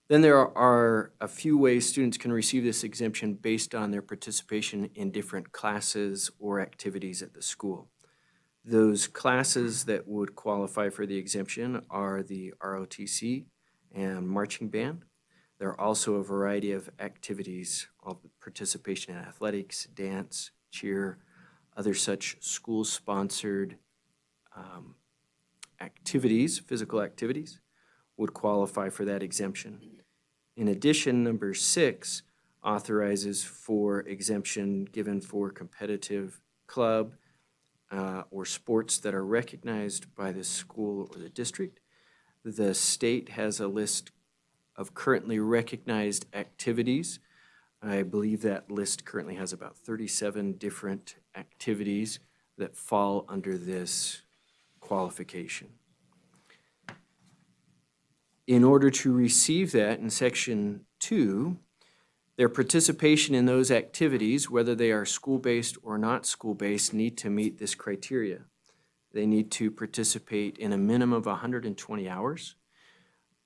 Then there are a few ways students can receive this exemption based on their participation in different classes or activities at the school. Those classes that would qualify for the exemption are the ROTC and marching band. There are also a variety of activities of participation in athletics, dance, cheer, other such school-sponsored activities, physical activities, would qualify for that exemption. In addition, number 6 authorizes for exemption given for competitive club or sports that are recognized by the school or the district. The state has a list of currently recognized activities. I believe that list currently has about 37 different activities that fall under this qualification. In order to receive that, in Section 2, their participation in those activities, whether they are school-based or not school-based, need to meet this criteria. They need to participate in a minimum of 120 hours.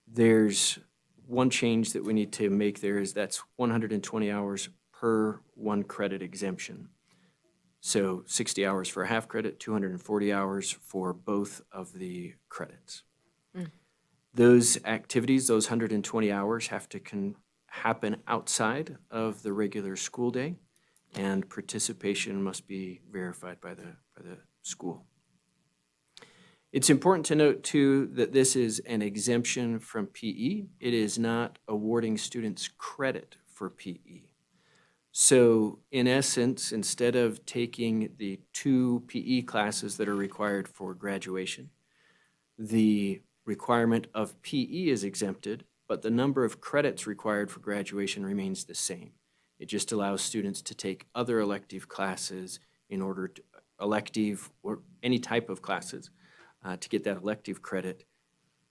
There's one change that we need to make there is that's 120 hours per 1 credit exemption. So 60 hours for a half credit, 240 hours for both of the credits. Those activities, those 120 hours, have to happen outside of the regular school day, and participation must be verified by the school. It's important to note, too, that this is an exemption from PE. It is not awarding students credit for PE. So, in essence, instead of taking the 2 PE classes that are required for graduation, the requirement of PE is exempted, but the number of credits required for graduation remains the same. It just allows students to take other elective classes in order to, elective or any type of classes, to get that elective credit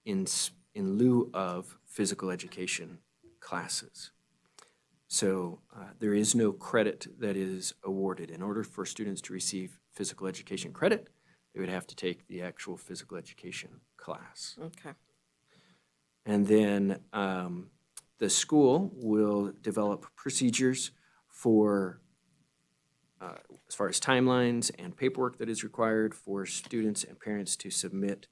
in lieu of physical education classes. So there is no credit that is awarded. In order for students to receive physical education credit, they would have to take the actual physical education class. Okay. And then the school will develop procedures for, as far as timelines and paperwork that is required for students and parents to submit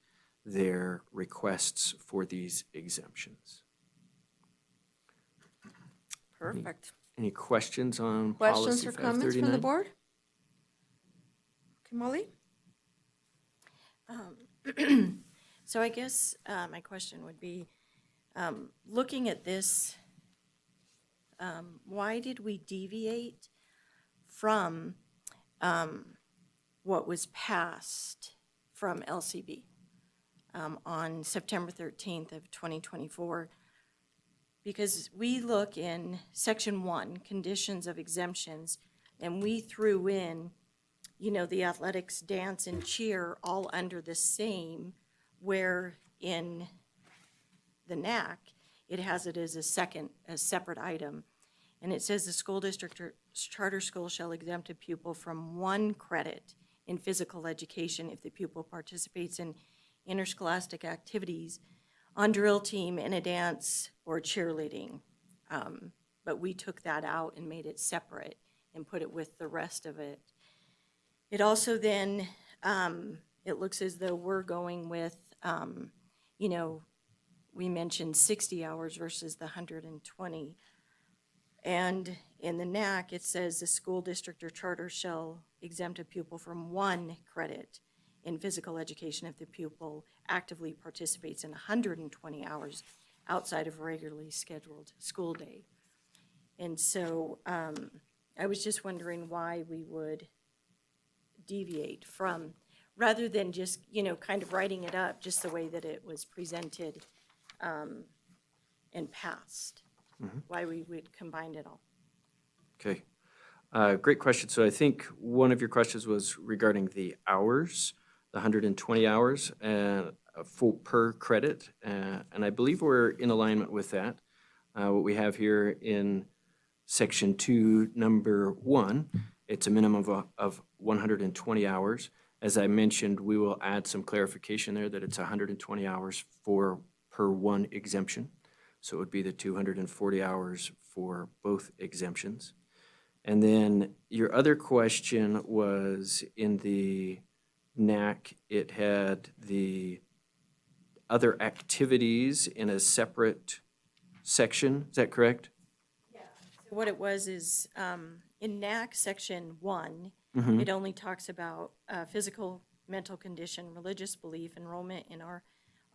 their requests for these exemptions. Perfect. Any questions on Questions policy or comments from the 539? board? Okay, Molly? So I guess my question would be, looking at this, why did we deviate from what was passed from LCB on September 13th of 2024? Because we look in Section 1, Conditions of Exemptions, and we threw in, you know, the athletics, dance, and cheer all under the same, where in the NAC, it has it as a separate item. And it says the school district or charter school shall exempt a pupil from 1 credit in physical education if the pupil participates in interscholastic activities on drill team, in a dance, or cheerleading. But we took that out and made it separate and put it with the rest of it. It also then it looks as though we're going with, you know, we mentioned 60 hours versus the 120. And in the NAC, it says the school district or charter shall exempt a pupil from 1 credit in physical education if the pupil actively participates in 120 hours outside of regularly scheduled school day. And so I was just wondering why we would deviate from, rather than just, you know, kind of writing it up just the way that it was presented and passed, why we would combine it all. Okay. Great question. So I think one of your questions was regarding the hours, the 120 hours full per credit. And I believe we're in alignment with that. What we have here in Section 2, Number 1, it's a minimum of 120 hours. As I mentioned, we will add some clarification there that it's 120 hours per one exemption. So it would be the 240 hours for both exemptions. And then your other question was in the NAC, it had the other activities in a separate section. Is that correct? What it was is, in NAC Section 1, it only talks about physical, mental condition, religious belief, enrollment in our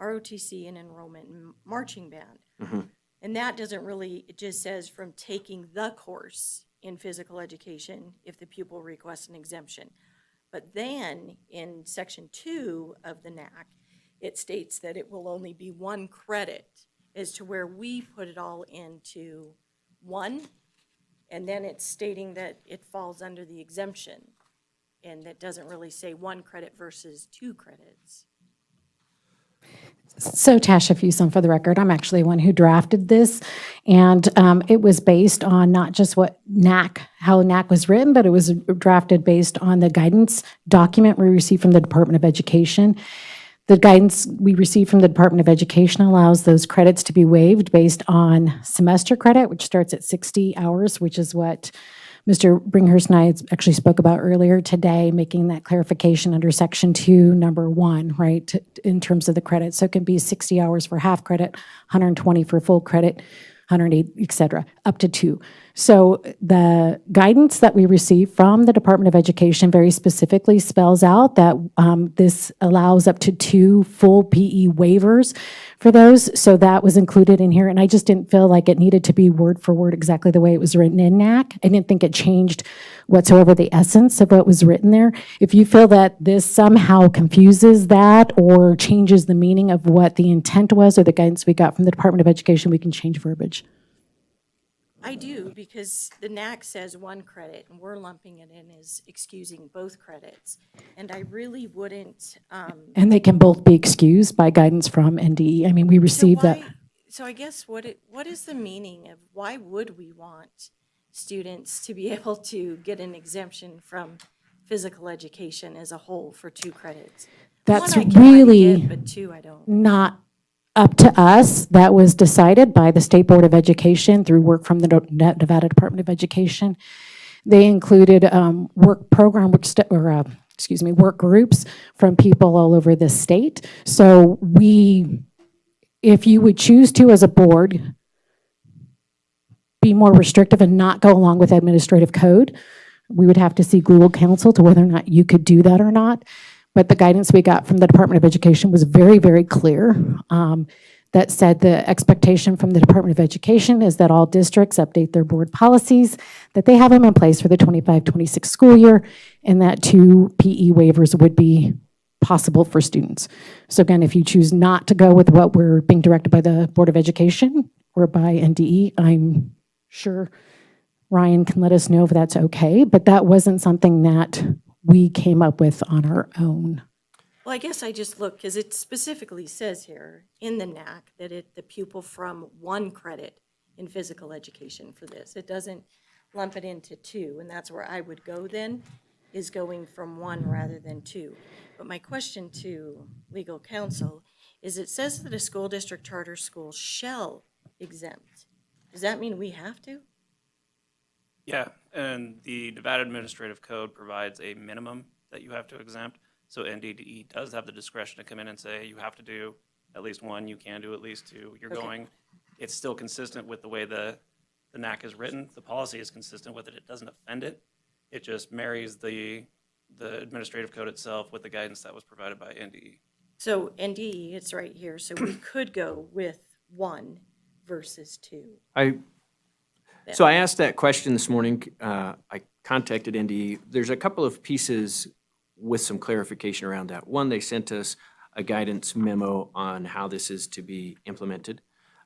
ROTC, and enrollment in marching band. And that doesn't really, it just says from taking the course in physical education if the pupil requests an exemption. But then in Section 2 of the NAC, it states that it will only be 1 credit, as to where we put it all into 1. And then it's stating that it falls under the exemption. And that doesn't really say 1 credit versus 2 credits. So Tasha Fuson for the record, I'm actually one who drafted this, and it was based on not just what NAC, how NAC was written, but it was drafted based on the guidance document we received from the Department of Education. The guidance we received from the Department of Education allows those credits to be waived based on semester credit, which starts at 60 hours, which is what Mr. Bringhurst and I actually spoke about earlier today, making that clarification under Section 2, Number 1, right, in terms of the credit. So it can be 60 hours for half credit, 120 for full credit, 108, et cetera, up to 2. So the guidance that we received from the Department of Education very specifically spells out that this allows up to 2 full PE waivers for those. So that was included in here. And I just didn't feel like it needed to be word for word exactly the way it was written in NAC. I didn't think it changed whatsoever the essence of what was written there. If you feel that this somehow confuses that or changes the meaning of what the intent was or the guidance we got from the Department of Education, we can change verbiage. I do, because the NAC says 1 credit, and we're lumping it in as excusing both credits. And I really wouldn't. And they can both be excused by guidance from NDE. I mean, we received that. So I guess what is the meaning of, why would we want students to be able to get an exemption from physical education as a whole for 2 credits? That's 1 I can already really get, but 2 I don't. not up to us. That was decided by the State Board of Education through work from the Nevada Department of Education. They included work groups from people all over the state. So if you would choose to, as a board, be more restrictive and not go along with administrative code, we would have to seek legal counsel to whether or not you could do that or not. But the guidance we got from the Department of Education was very, very clear. That said, the expectation from the Department of Education is that all districts update their board policies, that they have them in place for the 25-26 school year, and that 2 PE waivers would be possible for students. So again, if you choose not to go with what we're being directed by the Board of Education or by NDE, I'm sure Ryan can let us know if that's okay, but that wasn't something that we came up with on our own. Well, I guess I just look, because it specifically says here in the NAC that the pupil from 1 credit in physical education for this. It doesn't lump it into 2, and that's where I would go then, is going from 1 rather than 2. But my question to legal counsel is, it says that a school district charter school shall exempt. Does that mean we have to? Yeah, and the Nevada Administrative Code provides a minimum that you have to exempt. So NDE does have the discretion to come in and say, you have to do at least one, you can do at least two, you're going. It's still consistent with the way the NAC is written. The policy is consistent with it. It doesn't offend it. It just marries the administrative code itself with the guidance that was provided by NDE. So NDE, it's right here, so we could go with 1 versus 2. So I asked that question this morning. I contacted NDE. There's a couple of pieces with some clarification around that. One, they sent us a guidance memo on how this is to be implemented.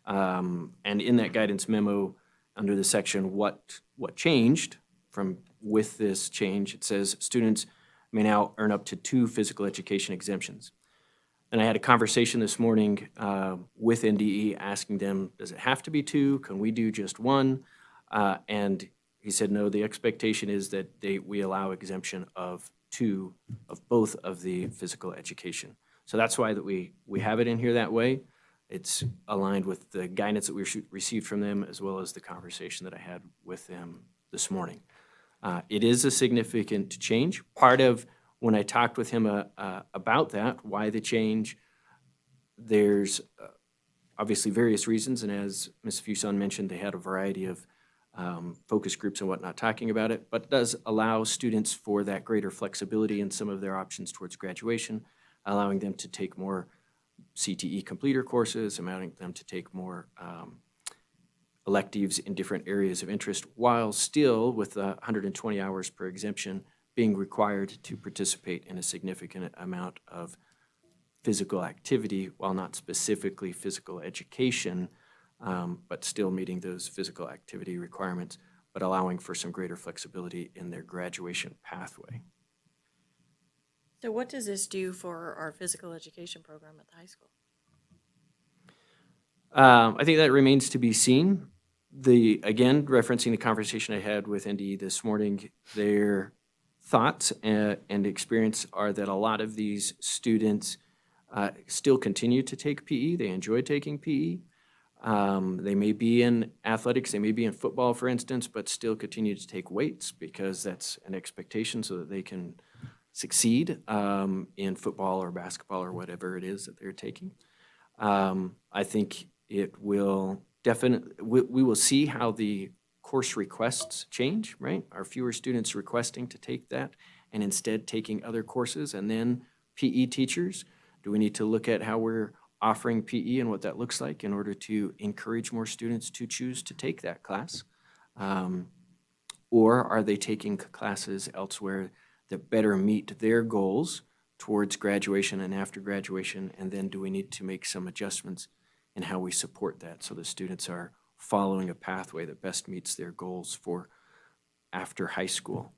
And in that guidance memo, under the section what changed from with this change, it says students may now earn up to 2 physical education exemptions. And I had a conversation this morning with NDE asking them, does it have to be 2? Can we do just 1? And he said, no, the expectation is that we allow exemption of 2 of both of the physical education. So that's why that we have it in here that way. It's aligned with the guidance that we received from them, as well as the conversation that I had with them this morning. It is a significant change. Part of when I talked with him about that, why the change, there's obviously various reasons, and as Ms. Fuson mentioned, they had a variety of focus groups and whatnot talking about it, but it does allow students for that greater flexibility in some of their options towards graduation, allowing them to take more CTE completer courses, allowing them to take more electives in different areas of interest, while still with 120 hours per exemption being required to participate in a significant amount of physical activity, while not specifically physical education, but still meeting those physical activity requirements, but allowing for some greater flexibility in their graduation pathway. So what does this do for our physical education program at the high school? I think that remains to be seen. Again, referencing the conversation I had with NDE this morning, their thoughts and experience are that a lot of these students still continue to take PE. They enjoy taking PE. They may be in athletics, they may be in football, for instance, but still continue to take weights because that's an expectation so that they can succeed in football or basketball or whatever it is that they're taking. I think it will definitely, we will see how the course requests change, right? Are fewer students requesting to take that and instead taking other courses? And then PE teachers, do we need to look at how we're offering PE and what that looks like in order to encourage more students to choose to take that class? Or are they taking classes elsewhere that better meet their goals towards graduation and after graduation? And then do we need to make some adjustments in how we support that so the students are following a pathway that best meets their goals for after high school?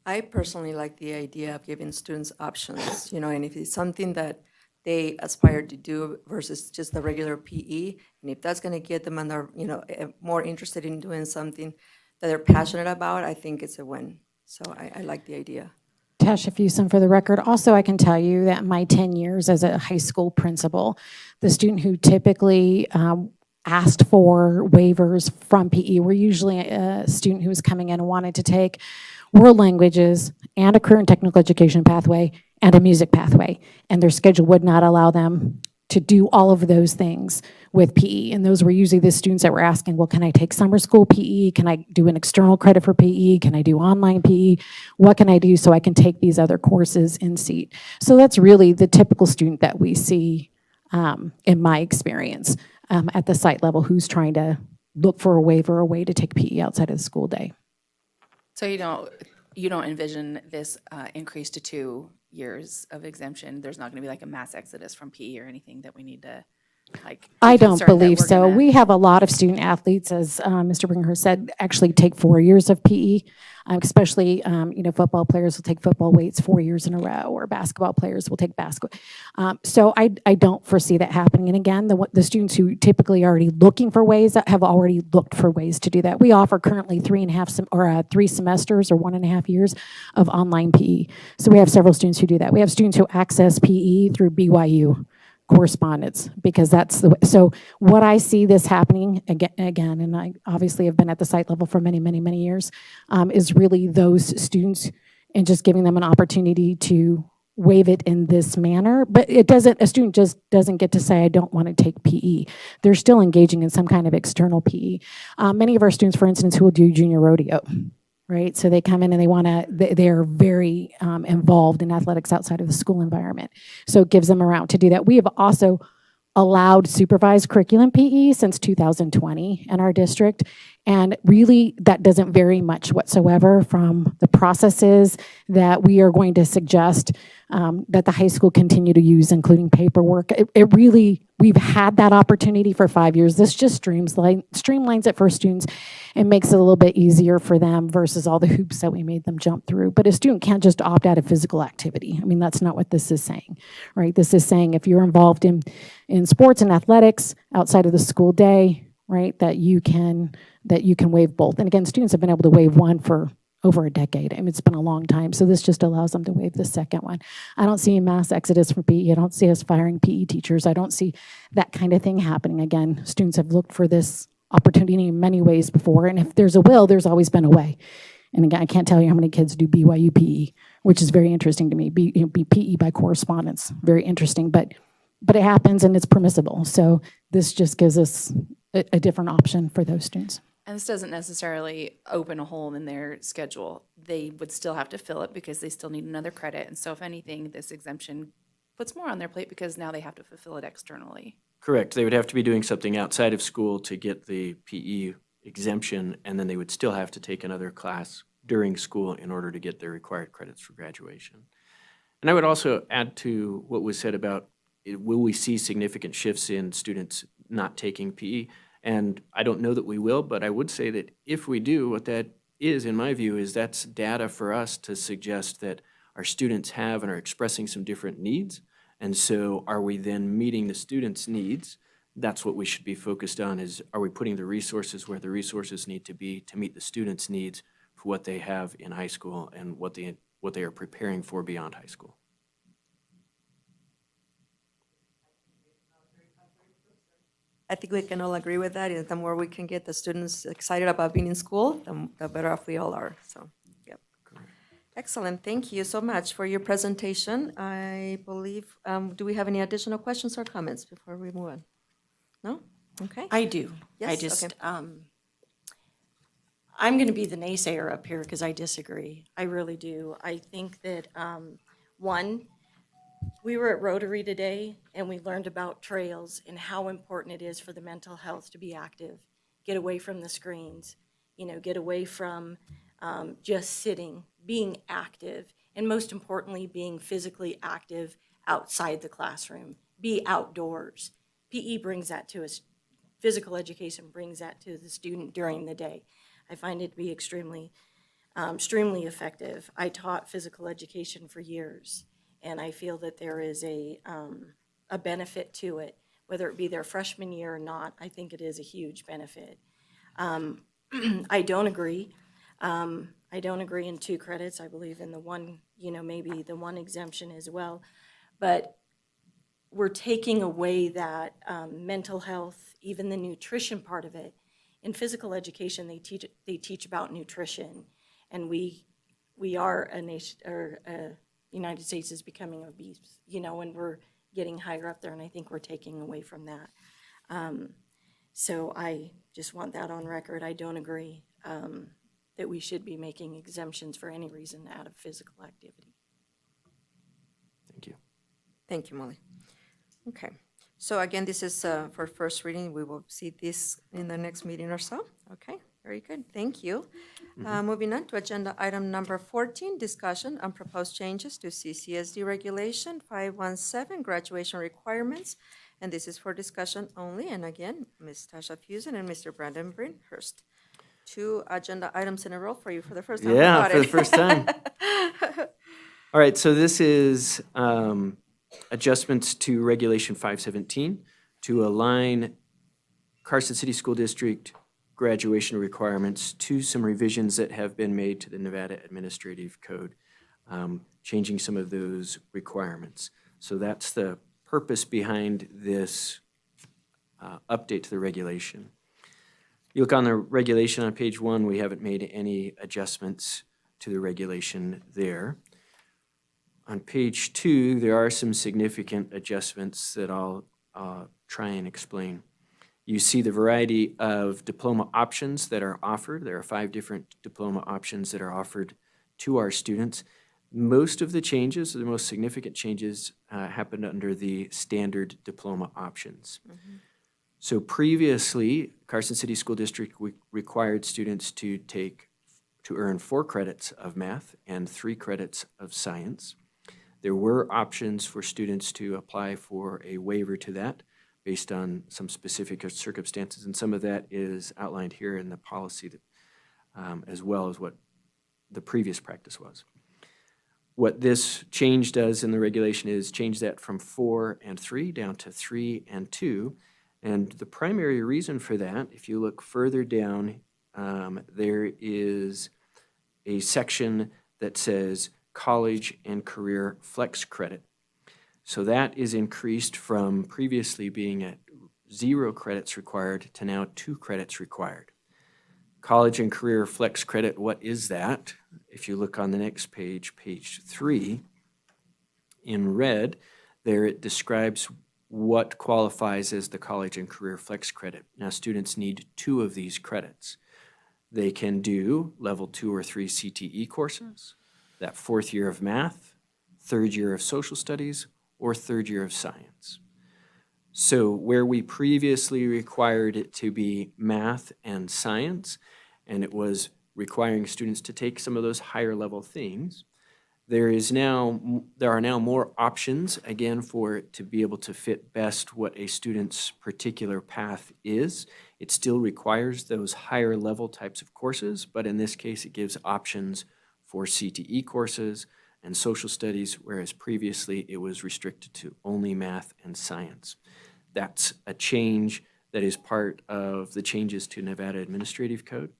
I personally like the idea of giving students options, and if it's something that they aspire to do versus just the regular PE, and if that's going to get them more interested in doing something that they're passionate about, I think it's a win. So I like the idea. Tasha Fuson for the record. Also, I can tell you that in my 10 years as a high school principal, the student who typically asked for waivers from PE were usually a student who was coming in and wanted to take world languages and a career and technical education pathway and a music pathway. And their schedule would not allow them to do all of those things with PE. And those were usually the students that were asking, well, can I take summer school PE? Can I do an external credit for PE? Can I do online PE? What can I do so I can take these other courses in seat? So that's really the typical student that we see in my experience at the site level who's trying to look for a waiver, a way to take PE outside of the school day. So you don't envision this increase to 2 years of exemption? There's not going to be like a mass exodus from PE or anything that we need to I don't believe so. We have a lot of student athletes, as Mr. Bringer said, actually take 4 years of PE, especially, football players will take football weights 4 years in a row, or basketball players will take basketball. So I don't foresee that happening. And again, the students who typically are already looking for ways have already looked for ways to do that. We offer currently 3 semesters or 1.5 years of online PE. So we have several students who do that. We have students who access PE through BYU correspondence, because that's the way. So what I see this happening again, and I obviously have been at the site level for many, many, many years, is really those students and just giving them an opportunity to waive it in this manner, but it doesn't, a student just doesn't get to say, I don't want to take PE. They're still engaging in some kind of external PE. Many of our students, for instance, who will do junior rodeo, right? So they come in and they want to, they're very involved in athletics outside of the school environment. So it gives them a route to do that. We have also allowed supervised curriculum PE since 2020 in our district. And really, that doesn't vary much whatsoever from the processes that we are going to suggest that the high school continue to use, including paperwork. It really, we've had that opportunity for 5 years. This just streamlines it for students and makes it a little bit easier for them versus all the hoops that we made them jump through. But a student can't just opt out of physical activity. I mean, that's not what this is saying, right? This is saying if you're involved in sports and athletics outside of the school day, right, that you can waive both. And again, students have been able to waive one for over a decade. I mean, it's been a long time. So this just allows them to waive the second one. I don't see a mass exodus from PE. I don't see us firing PE teachers. I don't see that kind of thing happening. Again, students have looked for this opportunity in many ways before. And if there's a will, there's always been a way. And again, I can't tell you how many kids do BYU PE, which is very interesting to me. Be PE by correspondence, very interesting. But it happens and it's permissible. So this just gives us a different option for those students. And this doesn't necessarily open a hole in their schedule. They would still have to fill it because they still need another credit. And so if anything, this exemption puts more on their plate because now they have to fulfill it externally. Correct. They would have to be doing something outside of school to get the PE exemption, and then they would still have to take another class during school in order to get their required credits for graduation. And I would also add to what was said about will we see significant shifts in students not taking PE? And I don't know that we will, but I would say that if we do, what that is, in my view, is that's data for us to suggest that our students have and are expressing some different needs. And so are we then meeting the students' needs? That's what we should be focused on, is are we putting the resources where the resources need to be to meet the students' needs for what they have in high school and what they are preparing for beyond high school. I think we can all agree with that. And the more we can get the students excited about being in school, the better off we all are. So, yep. Excellent. Thank you so much for your presentation. I believe, do we have any additional questions or comments before we move on? No? Okay. I do. I Yes, just, okay. I'm going to be the naysayer up here because I disagree. I really do. I think that, one, we were at Rotary today and we learned about trails and how important it is for the mental health to be active, get away from the screens, get away from just sitting, being active, and most importantly, being physically active outside the classroom, be outdoors. PE brings that to us. Physical education brings that to the student during the day. I find it to be extremely effective. I taught physical education for years, and I feel that there is a benefit to it, whether it be their freshman year or not. I think it is a huge benefit. I don't agree. I don't agree in 2 credits. I believe in the one, maybe the one exemption as well. But we're taking away that mental health, even the nutrition part of it. In physical education, they teach about nutrition, and we are a nation, or United States is becoming obese, and we're getting higher up there, and I think we're taking away from that. So I just want that on record. I don't agree that we should be making exemptions for any reason out of physical activity. Thank you. Thank you, Molly. Okay. So again, this is for first reading. We will see this in the next meeting or so. Okay, very good. Thank you. Moving on to agenda item number 14, discussion on proposed changes to CCSD Regulation 517, graduation requirements. And this is for discussion only. And again, Ms. Tasha Fusen and Mr. Brandon Brinhurst. 2 agenda items in a row for you for the first time. Yeah, Got for it. the first time. All right, so this is adjustments to Regulation 517 to align Carson City School District graduation requirements to some revisions that have been made to the Nevada Administrative Code, changing some of those requirements. So that's the purpose behind this update to the regulation. You look on the regulation on page 1, we haven't made any adjustments to the regulation there. On page 2, there are some significant adjustments that I'll try and explain. You see the variety of diploma options that are offered. There are 5 different diploma options that are offered to our students. Most of the changes, the most significant changes, happened under the standard diploma options. So previously, Carson City School District required students to earn 4 credits of math and 3 credits of science. There were options for students to apply for a waiver to that based on some specific circumstances, and some of that is outlined here in the policy that, as well as what the previous practice was. What this change does in the regulation is change that from 4 and 3 down to 3 and 2. And the primary reason for that, if you look further down, there is a section that says college and career flex credit. So that is increased from previously being at 0 credits required to now 2 credits required. College and career flex credit, what is that? If you look on the next page, page 3, in red, there it describes what qualifies as the college and career flex credit. Now, students need 2 of these credits. They can do level 2 or 3 CTE courses, that 4th year of math, 3rd year of social studies, or 3rd year of science. So where we previously required it to be math and science, and it was requiring students to take some of those higher level things, there are now more options, again, for it to be able to fit best what a student's particular path is. It still requires those higher level types of courses, but in this case, it gives options for CTE courses and social studies, whereas previously it was restricted to only math and science. That's a change that is part of the changes to Nevada Administrative Code.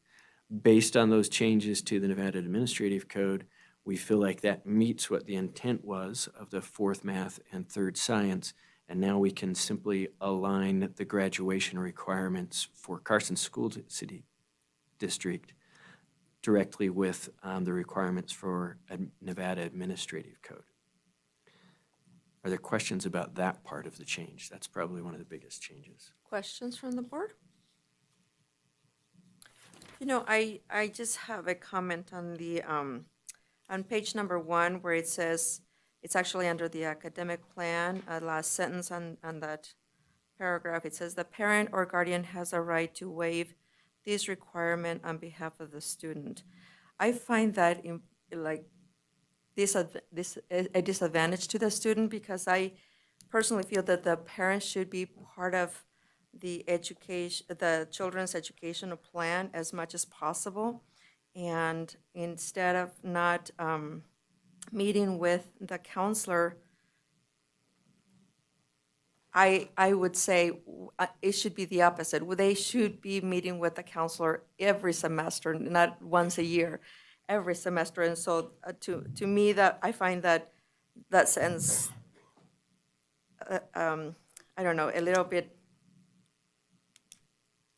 Based on those changes to the Nevada Administrative Code, we feel like that meets what the intent was of the 4th math and 3rd science, and now we can simply align the graduation requirements for Carson School City District directly with the requirements for Nevada Administrative Code. Are there questions about that part of the change? That's probably one of the biggest changes. Questions from the board? You know, I just have a comment on the, on page number 1, where it says, it's actually under the academic plan, last sentence on that paragraph, it says, the parent or guardian has a right to waive this requirement on behalf of the student. I find that a disadvantage to the student, because I personally feel that the parents should be part of the education, the children's educational plan as much as possible. And instead of not meeting with the counselor, I would say it should be the opposite. They should be meeting with the counselor every semester, not once a year, every semester. And so to me, that I find that sentence, I don't know, a little bit,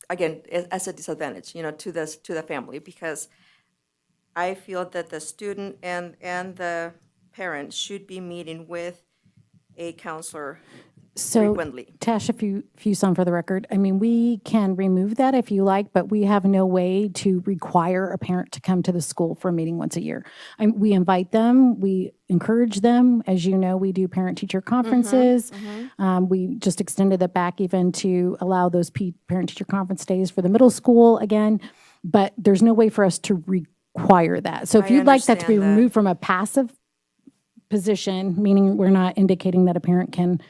again, as a disadvantage, to the family, because I feel that the student and the parent should be meeting with a counselor So, frequently. Tash, if you sound for the record, I mean, we can remove that if you like, but we have no way to require a parent to come to the school for a meeting once a year. We invite them, we encourage them. As you know, we do parent-teacher conferences. We just extended it back even to allow those parent-teacher conference days for the middle school again, but there's no way for us to require that. So if I you'd like that to be understand that. removed from a passive position, meaning we're not indicating that a parent can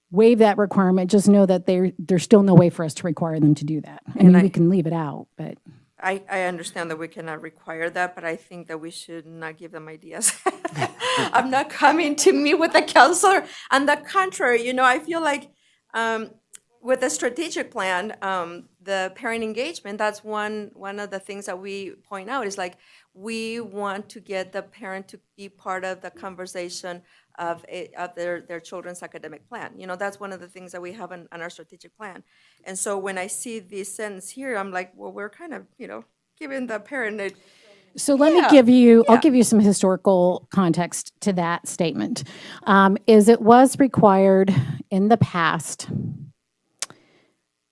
waive that requirement, just know that there's still no way for us to require them to do that. I mean, we can leave it out, but. I understand that we cannot require that, but I think that we should not give them ideas. I'm not coming to meet with the counselor. On the contrary, I feel like with the strategic plan, the parent engagement, that's one of the things that we point out is like, we want to get the parent to be part of the conversation of their children's academic plan. That's one of the things that we have on our strategic plan. And so when I see this sentence here, I'm like, well, we're kind of, giving the parent So let me Yeah, give you, I'll yeah. give you some historical context to that statement. Is it was required in the past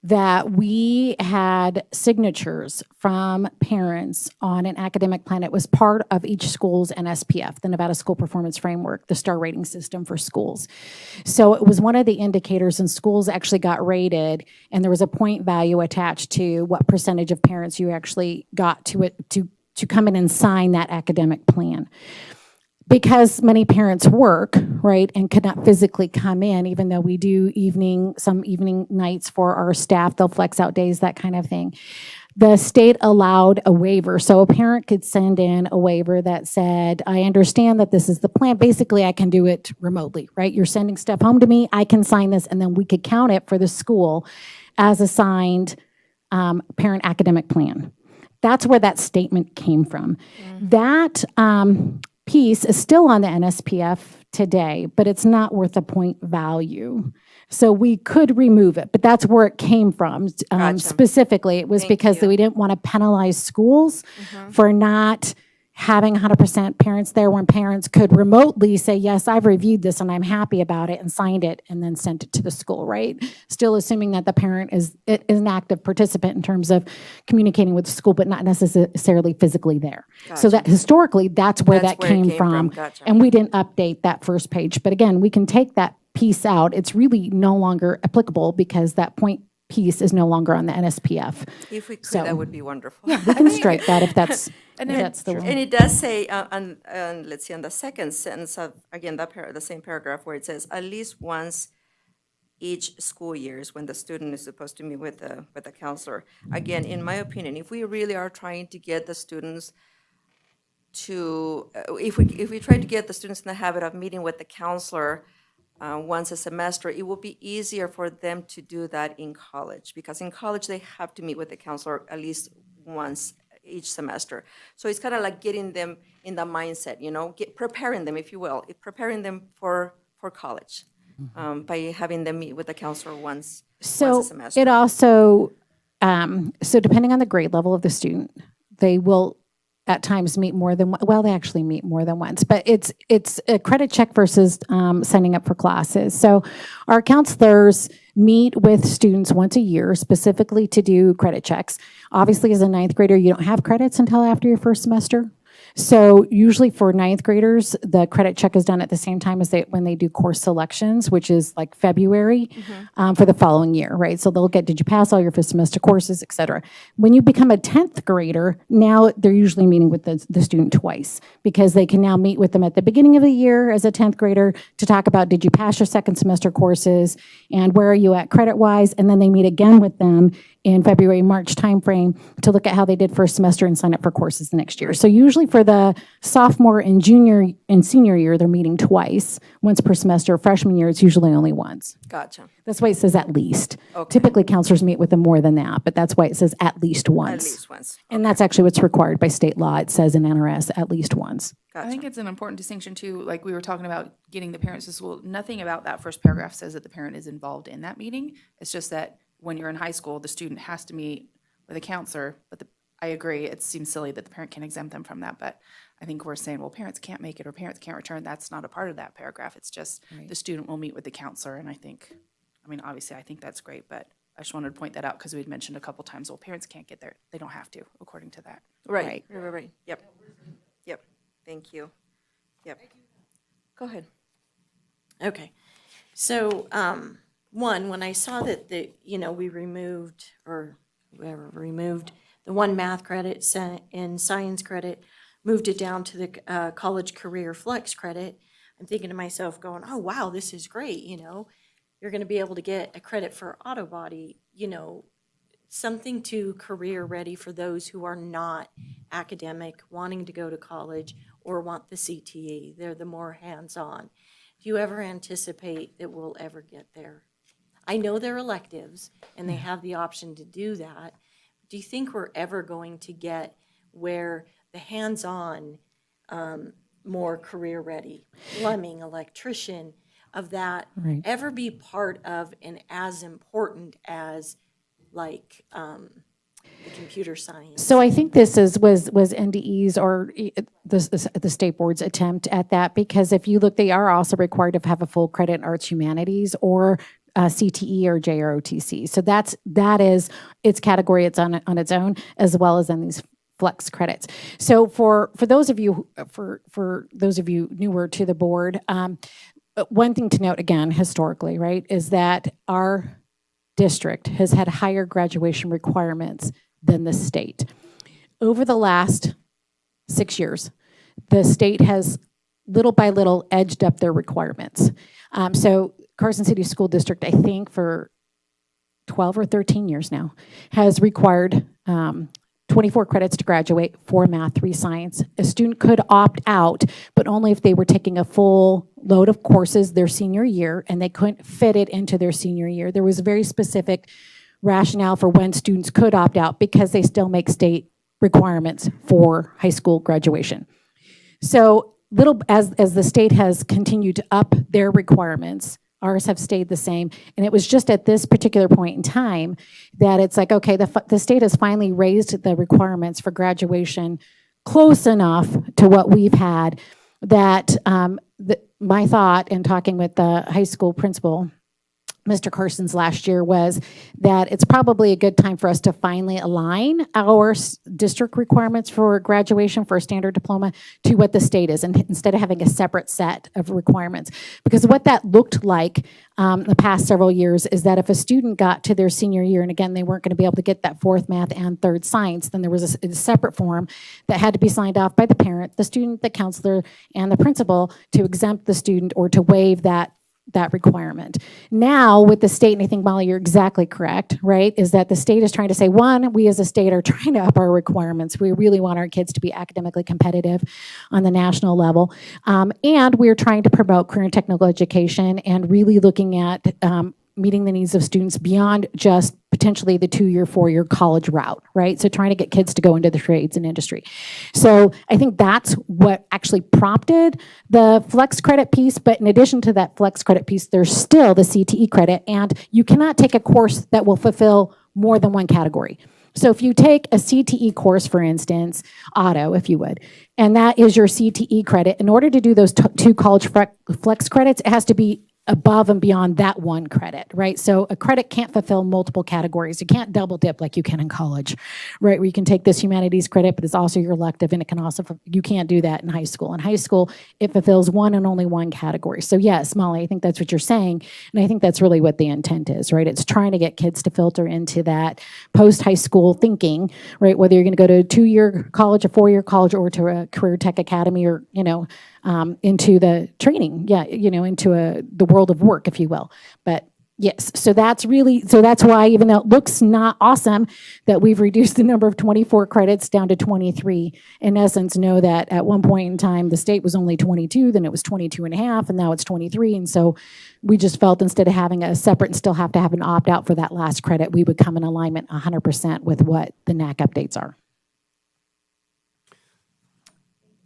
that we had signatures from parents on an academic plan. It was part of each school's NSPF, the Nevada School Performance Framework, the star rating system for schools. So it was one of the indicators, and schools actually got rated, and there was a point value attached to what percentage of parents you actually got to come in and sign that academic plan. Because many parents work, right, and could not physically come in, even though we do some evening nights for our staff, they'll flex out days, that kind of thing. The state allowed a waiver. So a parent could send in a waiver that said, I understand that this is the plan. Basically, I can do it remotely, right? You're sending stuff home to me, I can sign this, and then we could count it for the school as a signed parent academic plan. That's where that statement came from. That piece is still on the NSPF today, but it's not worth a point value. So we could remove it, but that's where it came from. Gotcha. Specifically, it was Thank because you. we didn't want to penalize schools for not having 100% parents there, when parents could remotely say, yes, I've reviewed this and I'm happy about it, and signed it and then sent it to the school, right? Still assuming that the parent is an active participant in terms of communicating with the school, but not necessarily physically there. So that historically, that's where That's that where it came came from. from. Gotcha. And we didn't update that first page. But again, we can take that piece out. It's really no longer applicable because that point piece is no longer on the NSPF. If we could, So- that would be wonderful. Yeah, we can strike that if that's, And if then- that's the And way. it does say, let's see, on the second sentence of, again, the same paragraph where it says, at least once each school year is when the student is supposed to meet with the counselor. Again, in my opinion, if we really are trying to get the students to, if we try to get the students in the habit of meeting with the counselor once a semester, it will be easier for them to do that in college, because in college they have to meet with the counselor at least once each semester. So it's kind of like getting them in the mindset, preparing them, if you will, preparing them for college by having them meet with the counselor once a So semester. it also, so depending on the grade level of the student, they will at times meet more than, well, they actually meet more than once, but it's a credit check versus signing up for classes. So our counselors meet with students once a year specifically to do credit checks. Obviously, as a ninth grader, you don't have credits until after your first semester. So usually for ninth graders, the credit check is done at the same time as when they do course selections, which is like February for the following year, right? So they'll get, did you pass all your first semester courses, et cetera. When you become a 10th grader, now they're usually meeting with the student twice, because they can now meet with them at the beginning of the year as a 10th grader to talk about, did you pass your second semester courses and where are you at credit-wise? And then they meet again with them in February, March timeframe to look at how they did first semester and sign up for courses the next year. So usually for the sophomore and junior and senior year, they're meeting twice, once per semester. Freshman year, it's usually only once. Gotcha. That's why it says at least. Okay. Typically, counselors meet with them more than that, but that's why it says at least once. At least once. And that's actually what's required by state law. It says in NRS at least once. I think it's an important distinction too, like we were talking about getting the parents to school. Nothing about that first paragraph says that the parent is involved in that meeting. It's just that when you're in high school, the student has to meet with a counselor, but I agree, it seems silly that the parent can exempt them from that, but I think we're saying, well, parents can't make it or parents can't return. That's not a part of that paragraph. It's just the student will meet with the counselor, and obviously I think that's great, but I just wanted to point that out because we'd mentioned a couple times, well, parents can't get there. They don't have to, according to that. Right. Yep. Thank you. Yep. Go ahead. Okay, so, one, when I saw that we removed, or whoever removed the one math credit and science credit, moved it down to the college career flex credit, I'm thinking to myself going, oh, wow, this is great, You're gonna be able to get a credit for auto body, something to career ready for those who are not academic, wanting to go to college or want the CTE. They're the more hands-on. Do you ever anticipate that we'll ever get there? I know they're electives and they have the option to do that. Do you think we're ever going to get where the hands-on, more career ready, plumbing, electrician, of that Right. ever be part of and as important as The computer science. So I think this was NDE's or the state board's attempt at that, because if you look, they are also required to have a full credit in arts humanities or CTE or JROTC. So that is its category. It's on its own, as well as in these flex credits. So for those of you for those of you newer to the board, one thing to note again historically, right, is that our district has had higher graduation requirements than the state. Over the last 6 years, the state has little by little edged up their requirements. So Carson City School District, I think for 12 or 13 years now, has required 24 credits to graduate, 4 math, 3 science. A student could opt out, but only if they were taking a full load of courses their senior year and they couldn't fit it into their senior year. There was a very specific rationale for when students could opt out because they still make state requirements for high school graduation. So little as the state has continued to up their requirements, ours have stayed the same. And it was just at this particular point in time that it's like, okay, the state has finally raised the requirements for graduation close enough to what we've had that my thought in talking with the high school principal, Mr. Carson's last year, was that it's probably a good time for us to finally align our district requirements for graduation for a standard diploma to what the state is, and instead of having a separate set of requirements. Because what that looked like the past several years is that if a student got to their senior year, and again, they weren't going to be able to get that 4th math and 3rd science, then there was a separate form that had to be signed off by the parent, the student, the counselor, and the principal to exempt the student or to waive that requirement. Now with the state, and I think, Molly, you're exactly correct, right, is that the state is trying to say, one, we as a state are trying to up our requirements. We really want our kids to be academically competitive on the national level. And we're trying to promote career and technical education and really looking at meeting the needs of students beyond just potentially the 2-year, 4-year college route, right? So trying to get kids to go into the trades and industry. So I think that's what actually prompted the flex credit piece. But in addition to that flex credit piece, there's still the CTE credit, and you cannot take a course that will fulfill more than one category. So if you take a CTE course, for instance, auto, if you would, and that is your CTE credit, in order to do those 2 college flex credits, it has to be above and beyond that one credit, right? So a credit can't fulfill multiple categories. You can't double dip like you can in college, right? Where you can take this humanities credit, but it's also your elective, and it can also, you can't do that in high school. In high school, it fulfills one and only one category. So yes, Molly, I think that's what you're saying. And I think that's really what the intent is, right? It's trying to get kids to filter into that post-high school thinking, right? Whether you're going to go to a 2-year college, a 4-year college, or to a career tech academy, or, into the training, into the world of work, if you will. But yes, so that's why, even though it looks not awesome that we've reduced the number of 24 credits down to 23, in essence, know that at one point in time, the state was only 22, then it was 22 and a half, and now it's 23. And so we just felt instead of having a separate and still have to have an opt-out for that last credit, we would come in alignment 100% with what the NAC updates are.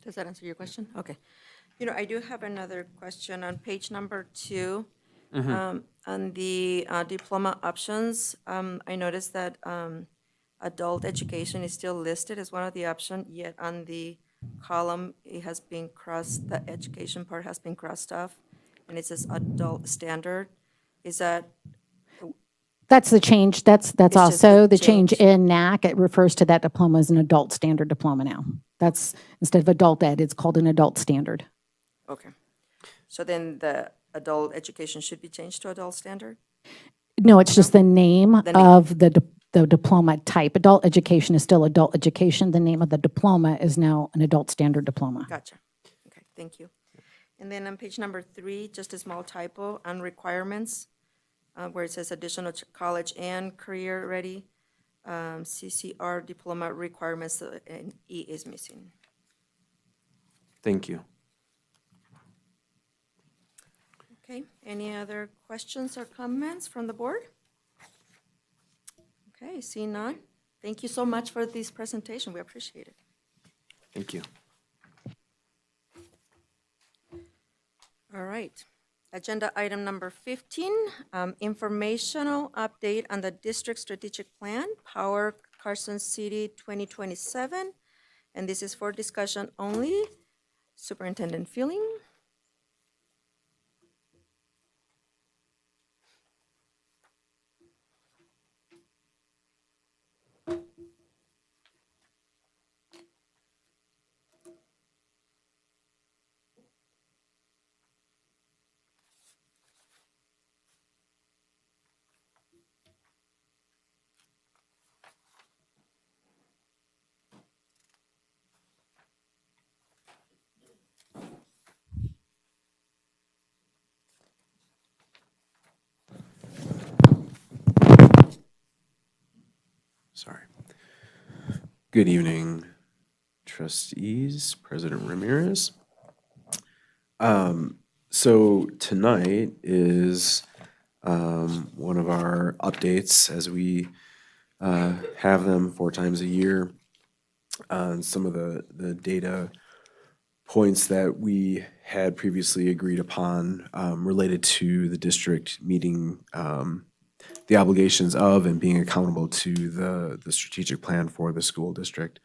Does that answer your question? Okay. I do have another question on page number 2. On the diploma options, I noticed that adult education is still listed as one of the options, yet on the column, it has been crossed, the education part has been crossed off, and it says adult standard. Is that, That's the change. That's just also the the change change. in NAC. It refers to that diploma as an adult standard diploma now. That's, instead of adult ed, it's called an adult standard. okay. So then the adult education should be changed to adult standard? No, it's just the name The name. of the diploma type. Adult education is still adult education. The name of the diploma is now an adult standard diploma. Gotcha. Okay, thank you. And then on page number 3, just a small typo on requirements, where it says additional college and career ready, CCR diploma requirements, and E is missing. Thank you. Okay, any other questions or comments from the board? Okay, seeing none. Thank you so much for this presentation. We appreciate it. Thank you. All right. Agenda item number 15, informational update on the district strategic plan, power Carson City 2027. And this is for discussion only. Superintendent Feeling. Sorry. Good evening, trustees, President Ramirez. So tonight is one of our updates as we have them 4 times a year on some of the data points that we had previously agreed upon related to the district meeting the obligations of and being accountable to the strategic plan for the school district.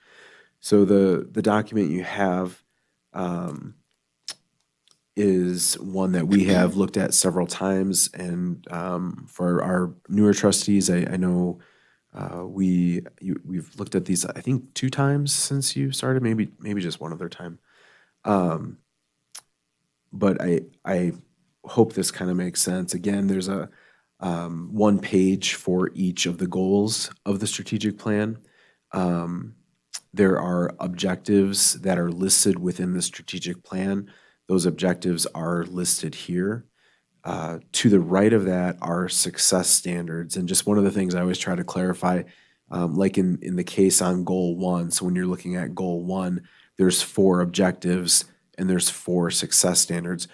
So the document you have is one that we have looked at several times, and for our newer trustees, I know we've looked at these, I think, 2 times since you started, maybe just one other time. But I hope this kind of makes sense. Again, there's a 1 page for each of the goals of the strategic plan. There are objectives that are listed within the strategic plan. Those objectives are listed here. To the right of that are success standards. And just one of the things I always try to clarify, like in the case on goal 1, so when you're looking at goal 1, there's 4 objectives and there's 4 success standards.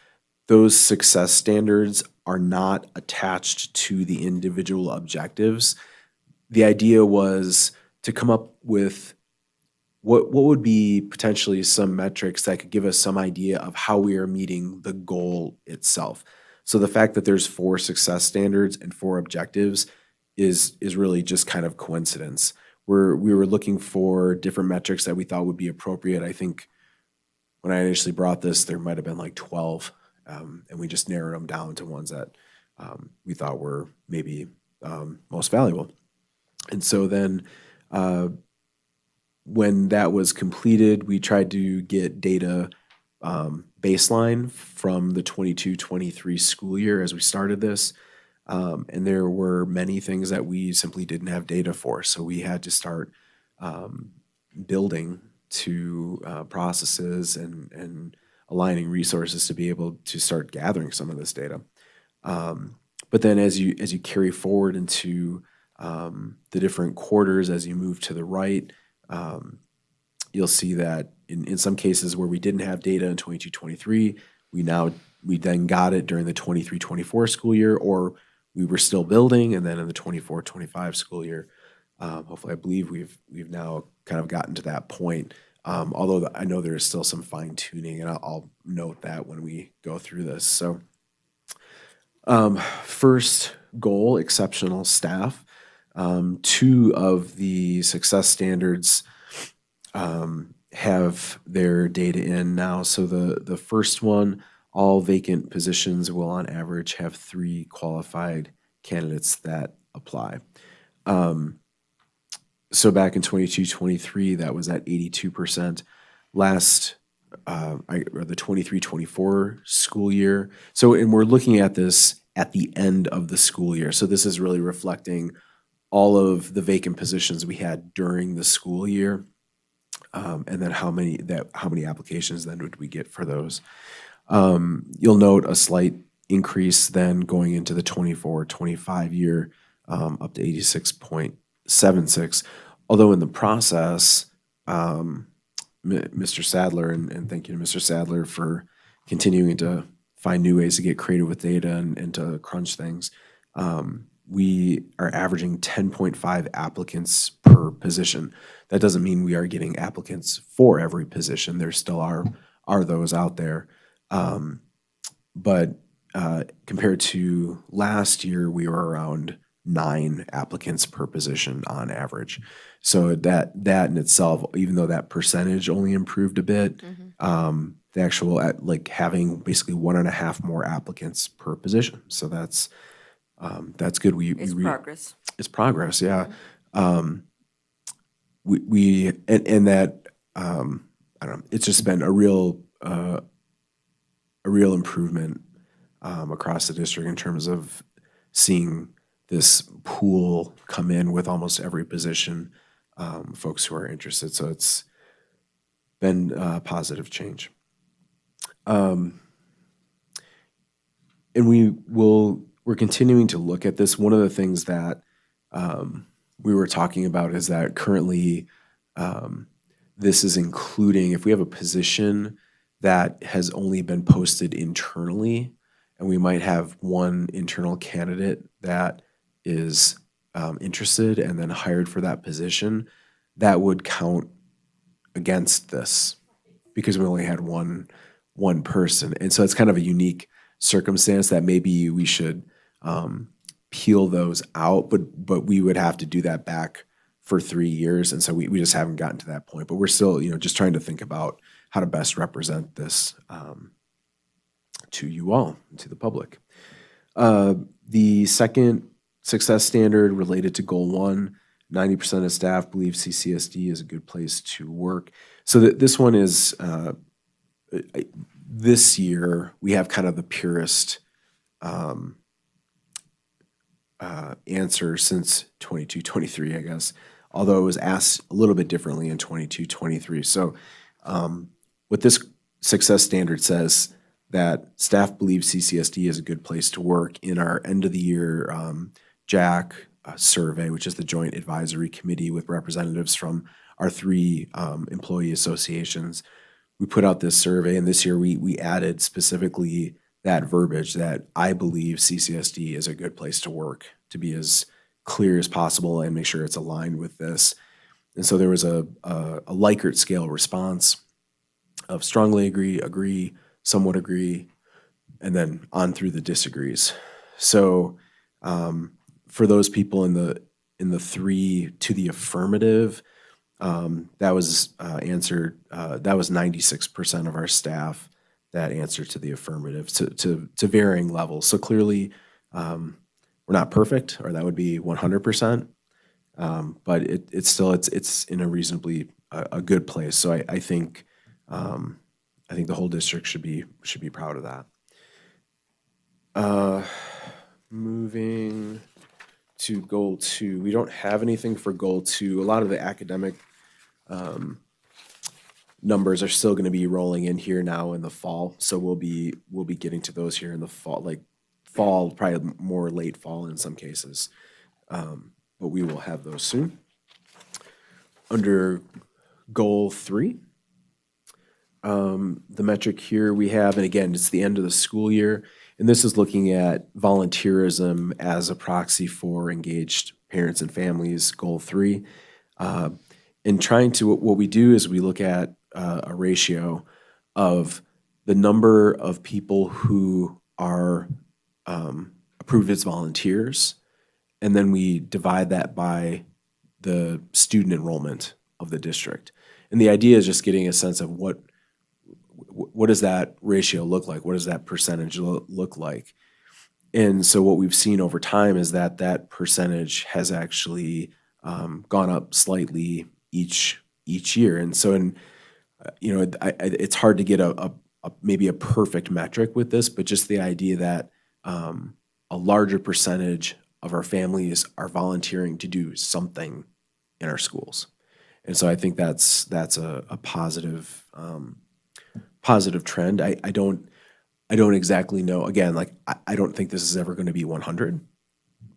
Those success standards are not attached to the individual objectives. The idea was to come up with what would be potentially some metrics that could give us some idea of how we are meeting the goal itself. So the fact that there's 4 success standards and 4 objectives is really just kind of coincidence. We were looking for different metrics that we thought would be appropriate. I think when I initially brought this, there might have been like 12, and we just narrowed them down to ones that we thought were maybe most valuable. And so then when that was completed, we tried to get data baseline from the 22-23 school year as we started this. And there were many things that we simply didn't have data for. So we had to start building to processes and aligning resources to be able to start gathering some of this data. But then as you carry forward into the different quarters, as you move to the right, you'll see that in some cases where we didn't have data in 22-23, we then got it during the 23-24 school year, or we were still building, and then in the 24-25 school year, hopefully I believe we've now kind of gotten to that point. Although I know there is still some fine tuning, and I'll note that when we go through this. So first goal, exceptional staff. 2 of the success standards have their data in now. So the first one, all vacant positions will on average have 3 qualified candidates that apply. So back in 22-23, that was at 82%. Or the 23-24 school year. So, and we're looking at this at the end of the school year. So this is really reflecting all of the vacant positions we had during the school year, and then how many applications then would we get for those? You'll note a slight increase then going into the 24-25 year, up to 86.76. Although in the process, Mr. Sadler, and thank you to Mr. Sadler for continuing to find new ways to get creative with data and to crunch things. We are averaging 10.5 applicants per position. That doesn't mean we are getting applicants for every position. There still are those out there. But compared to last year, we were around 9 applicants per position on average. So that in itself, even though that percentage only improved a bit, the actual like having basically 1.5 more applicants per position. So that's good. It's progress. It's progress, yeah. We and that I don't know. It's just been a real improvement across the district in terms of seeing this pool come in with almost every position, folks who are interested. So it's been a positive change. And we're continuing to look at this. One of the things that we were talking about is that currently this is including, if we have a position that has only been posted internally, and we might have one internal candidate that is interested and then hired for that position, that would count against this because we only had one person. And so it's kind of a unique circumstance that maybe we should peel those out, but we would have to do that back for 3 years. And so we just haven't gotten to that point, but we're still, just trying to think about how to best represent this to you all, to the public. The second success standard related to goal 1, 90% of staff believe CCSD is a good place to work. So this one is, this year, we have kind of the purest answer since 22-23, I guess, although it was asked a little bit differently in 22-23. So what this success standard says that staff believe CCSD is a good place to work in our end of the year JAC survey, which is the Joint Advisory Committee with representatives from our 3 employee associations. We put out this survey, and this year we added specifically that verbiage that I believe CCSD is a good place to work, to be as clear as possible and make sure it's aligned with this. And so there was a Likert scale response of strongly agree, somewhat agree, and then on through the disagrees. So for those people in the 3 to the affirmative, that was answered. That was 96% of our staff that answered to the affirmative to varying levels. So clearly, we're not perfect, or that would be 100%. But it's still it's in a reasonably a good place. So I think the whole district should be proud of that. Moving to goal 2, we don't have anything for goal 2. A lot of the academic numbers are still going to be rolling in here now in the fall, so we'll be getting to those here in the fall, probably more late fall in some cases, but we will have those soon. Under goal 3, the metric here we have, and again, it's the end of the school year, and this is looking at volunteerism as a proxy for engaged parents and families, goal 3. And trying to, what we do is we look at a ratio of the number of people who are approved as volunteers, and then we divide that by the student enrollment of the district. And the idea is just getting a sense of what does that ratio look like? What does that percentage look like? And so what we've seen over time is that percentage has actually gone up slightly each year. And so it's hard to get a maybe a perfect metric with this, but just the idea that a larger percentage of our families are volunteering to do something in our schools. And so I think that's a positive trend. I don't exactly know. Again, like I don't think this is ever going to be 100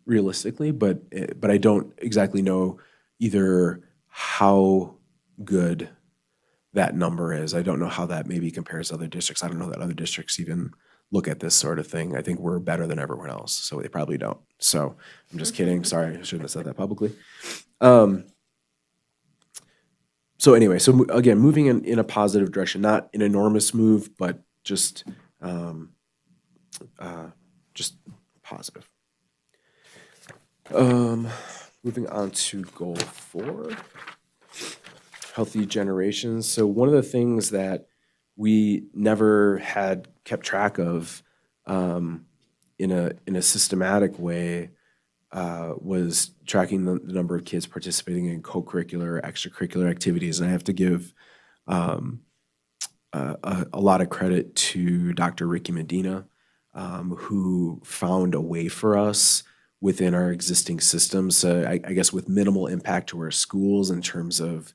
realistically, but I don't exactly know either how good that number is. I don't know how that maybe compares to other districts. I don't know that other districts even look at this sort of thing. I think we're better than everyone else, so they probably don't. So I'm just kidding. Sorry, I shouldn't have said that publicly. So anyway, so again, moving in a positive direction, not an enormous move, but just positive. Moving on to goal 4, healthy generations. So one of the things that we never had kept track of in a systematic way was tracking the number of kids participating in co-curricular, extracurricular activities. And I have to give a lot of credit to Dr. Ricky Medina, who found a way for us within our existing systems, I guess with minimal impact to our schools in terms of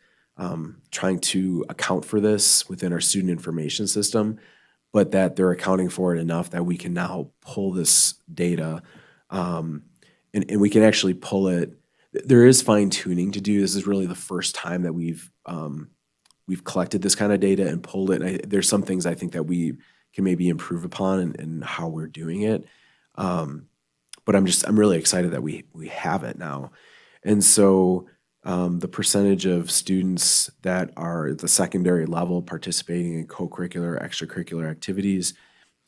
trying to account for this within our student information system, but that they're accounting for it enough that we can now pull this data and we can actually pull it. There is fine tuning to do. This is really the first time that we've collected this kind of data and pulled it. And there's some things I think that we can maybe improve upon in how we're doing it. But I'm really excited that we have it now. And so the percentage of students that are at the secondary level participating in co-curricular, extracurricular activities,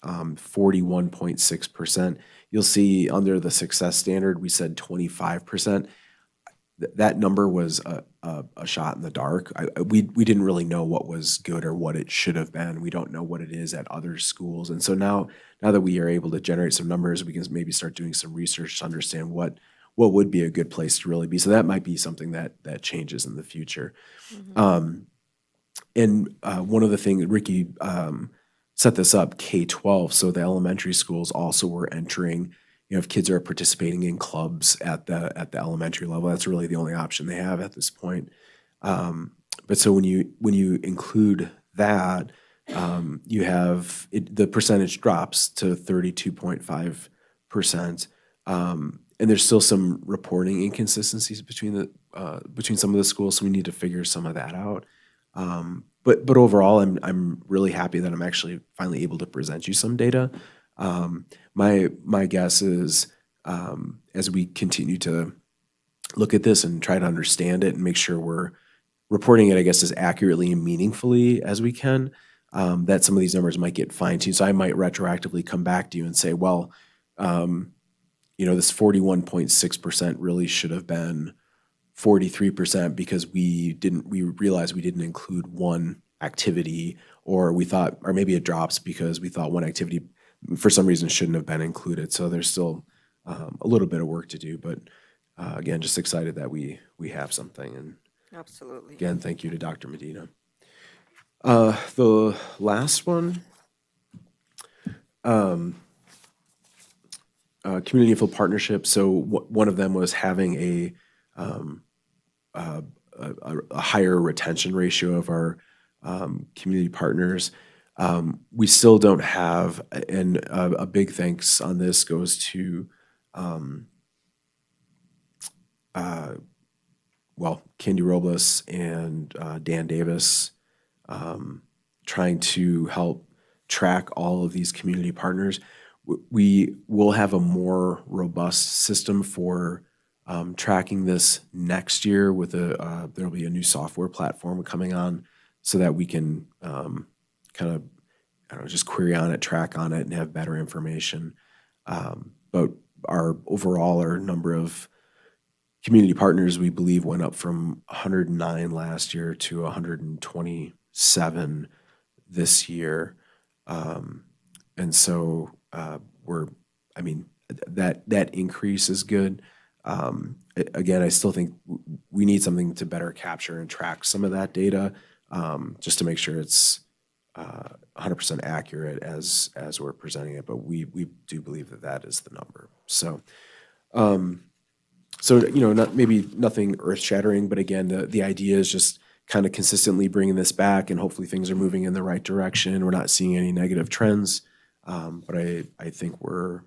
41.6%. You'll see under the success standard, we said 25%. That number was a shot in the dark. We didn't really know what was good or what it should have been. We don't know what it is at other schools. And so now that we are able to generate some numbers, we can maybe start doing some research to understand what would be a good place to really be. So that might be something that changes in the future. And one of the things, Ricky set this up, K-12, so the elementary schools also were entering. If kids are participating in clubs at the elementary level, that's really the only option they have at this point. But so when you include that, you have the percentage drops to 32.5%, and there's still some reporting inconsistencies between some of the schools, so we need to figure some of that out. But overall, I'm really happy that I'm actually finally able to present you some data. My guess is as we continue to look at this and try to understand it and make sure we're reporting it, I guess, as accurately and meaningfully as we can, that some of these numbers might get fine-tuned. So I might retroactively come back to you and say, well, this 41.6% really should have been 43% because we realized we didn't include one activity, or maybe it drops because we thought one activity for some reason shouldn't have been included. So there's still a little bit of work to do, but again, just excited that we have something. And Absolutely. again, thank you to Dr. Medina. The last one, community info partnership. So one of them was having a higher retention ratio of our community partners. We still don't have, and a big thanks on this goes to, Candy Robles and Dan Davis, trying to help track all of these community partners. We will have a more robust system for tracking this next year with there'll be a new software platform coming on so that we can kind of, just query on it, track on it, and have better information. But our number of community partners, we believe, went up from 109 last year to 127 this year. And so that increase is good. Again, I still think we need something to better capture and track some of that data, just to make sure it's 100% accurate as we're presenting it. But we do believe that is the number. So, maybe nothing earth-shattering, but again, the idea is just kind of consistently bringing this back, and hopefully things are moving in the right direction. We're not seeing any negative trends, but I think we're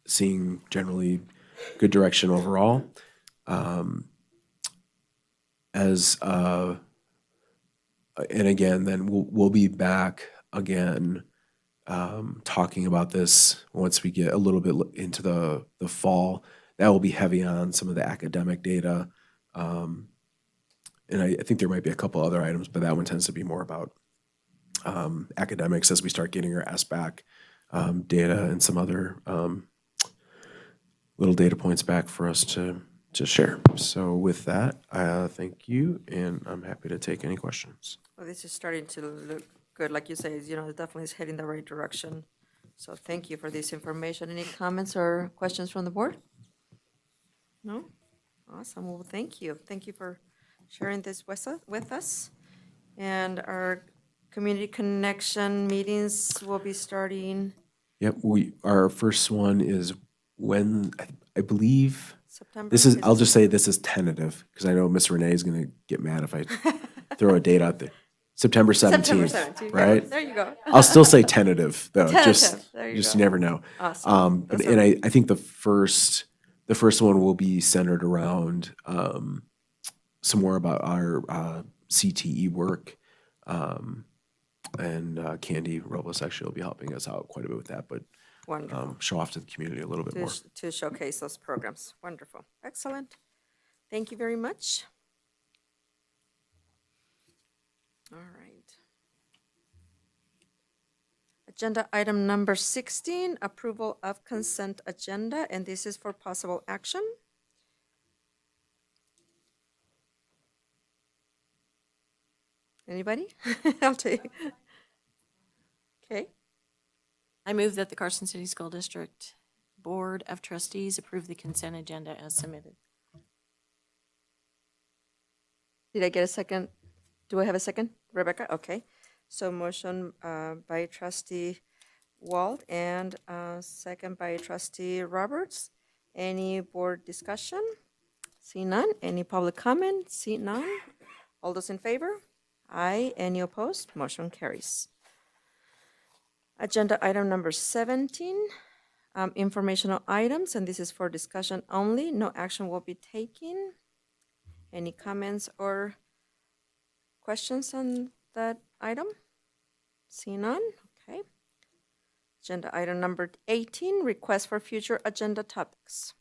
seeing generally good direction overall. And again, then we'll be back again talking about this once we get a little bit into the fall. That will be heavy on some of the academic data. And I think there might be a couple other items, but that one tends to be more about academics as we start getting our SBAC data and some other little data points back for us to share. So with that, thank you, and I'm happy to take any questions. Well, this is starting to look good, like you say, it definitely is heading the right direction. So thank you for this information. Any comments or questions from the board? No? Awesome, well, thank you. Thank you for sharing this with us. And our community connection meetings will be starting Yep, our first one is when, I believe, September. this is, I'll just say this is tentative, because I know Miss Renee is gonna get mad if I throw a date out there. September September 17th, 17th, right? There you go. I'll still say tentative, though, Tentative, just, there you just go. you never know. Awesome. But, Those and are- I think the first one will be centered around, some more about our, CTE work. And Candy Robles actually will be helping us out quite a bit with that, but Wonderful. show off to the community a little bit more. To showcase those programs. Wonderful. Excellent. Thank you very much. All right. Agenda item number 16, approval of consent agenda, and this is for possible action. Anybody? I'll take. Okay. I move that the Carson City School District Board of Trustees approve the consent agenda as submitted. Did I get a second? Do I have a second? Rebecca? Okay. So motion by trustee Walt and second by trustee Roberts. Any board discussion? See none. Any public comment? See none. All those in favor? Aye. Any opposed? Motion carries. Agenda item number 17, informational items, and this is for discussion only. No action will be taken. Any comments or questions on that item? See none? Okay. Agenda item number 18, request for future agenda topics.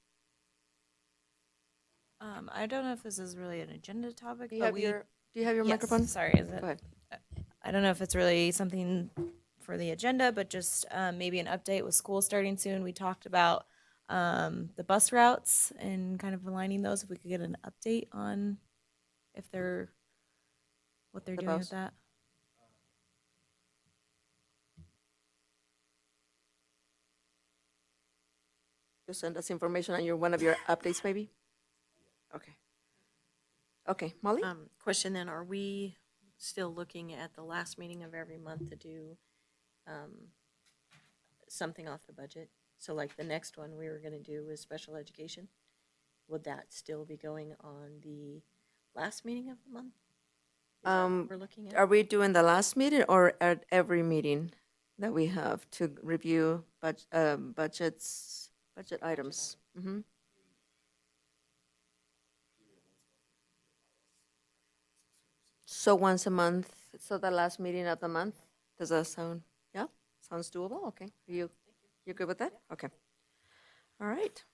I don't know if this is really an agenda topic, Do you but have your Yes, microphone? Sorry, is it? Go ahead. I don't know if it's really something for the agenda, but just maybe an update with school starting soon. We talked about the bus routes and kind of aligning those. If we could get an update on if they're what they're The doing bus? with that. Just send us information on one of your updates, maybe? Okay. Okay, Molly? Question then, are we still looking at the last meeting of every month to do something off the budget? So like the next one we were gonna do was special education. Would that still be going on the last meeting of the month? Is that what we're looking Are at? we doing the last meeting or at every meeting that we have to review budget items? Mhm. So once a month, so the last meeting of the month, does that sound, yeah, sounds doable? Okay, you're good with that? Okay. All right.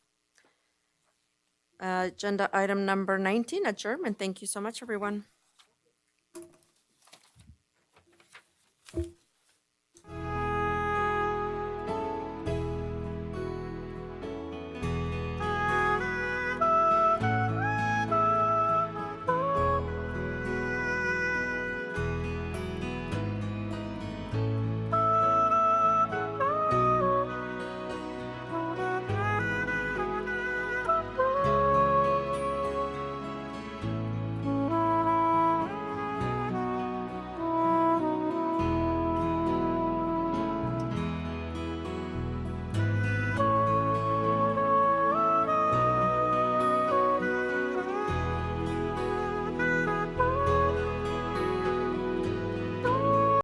Agenda item number 19, adjournment. Thank you so much, everyone.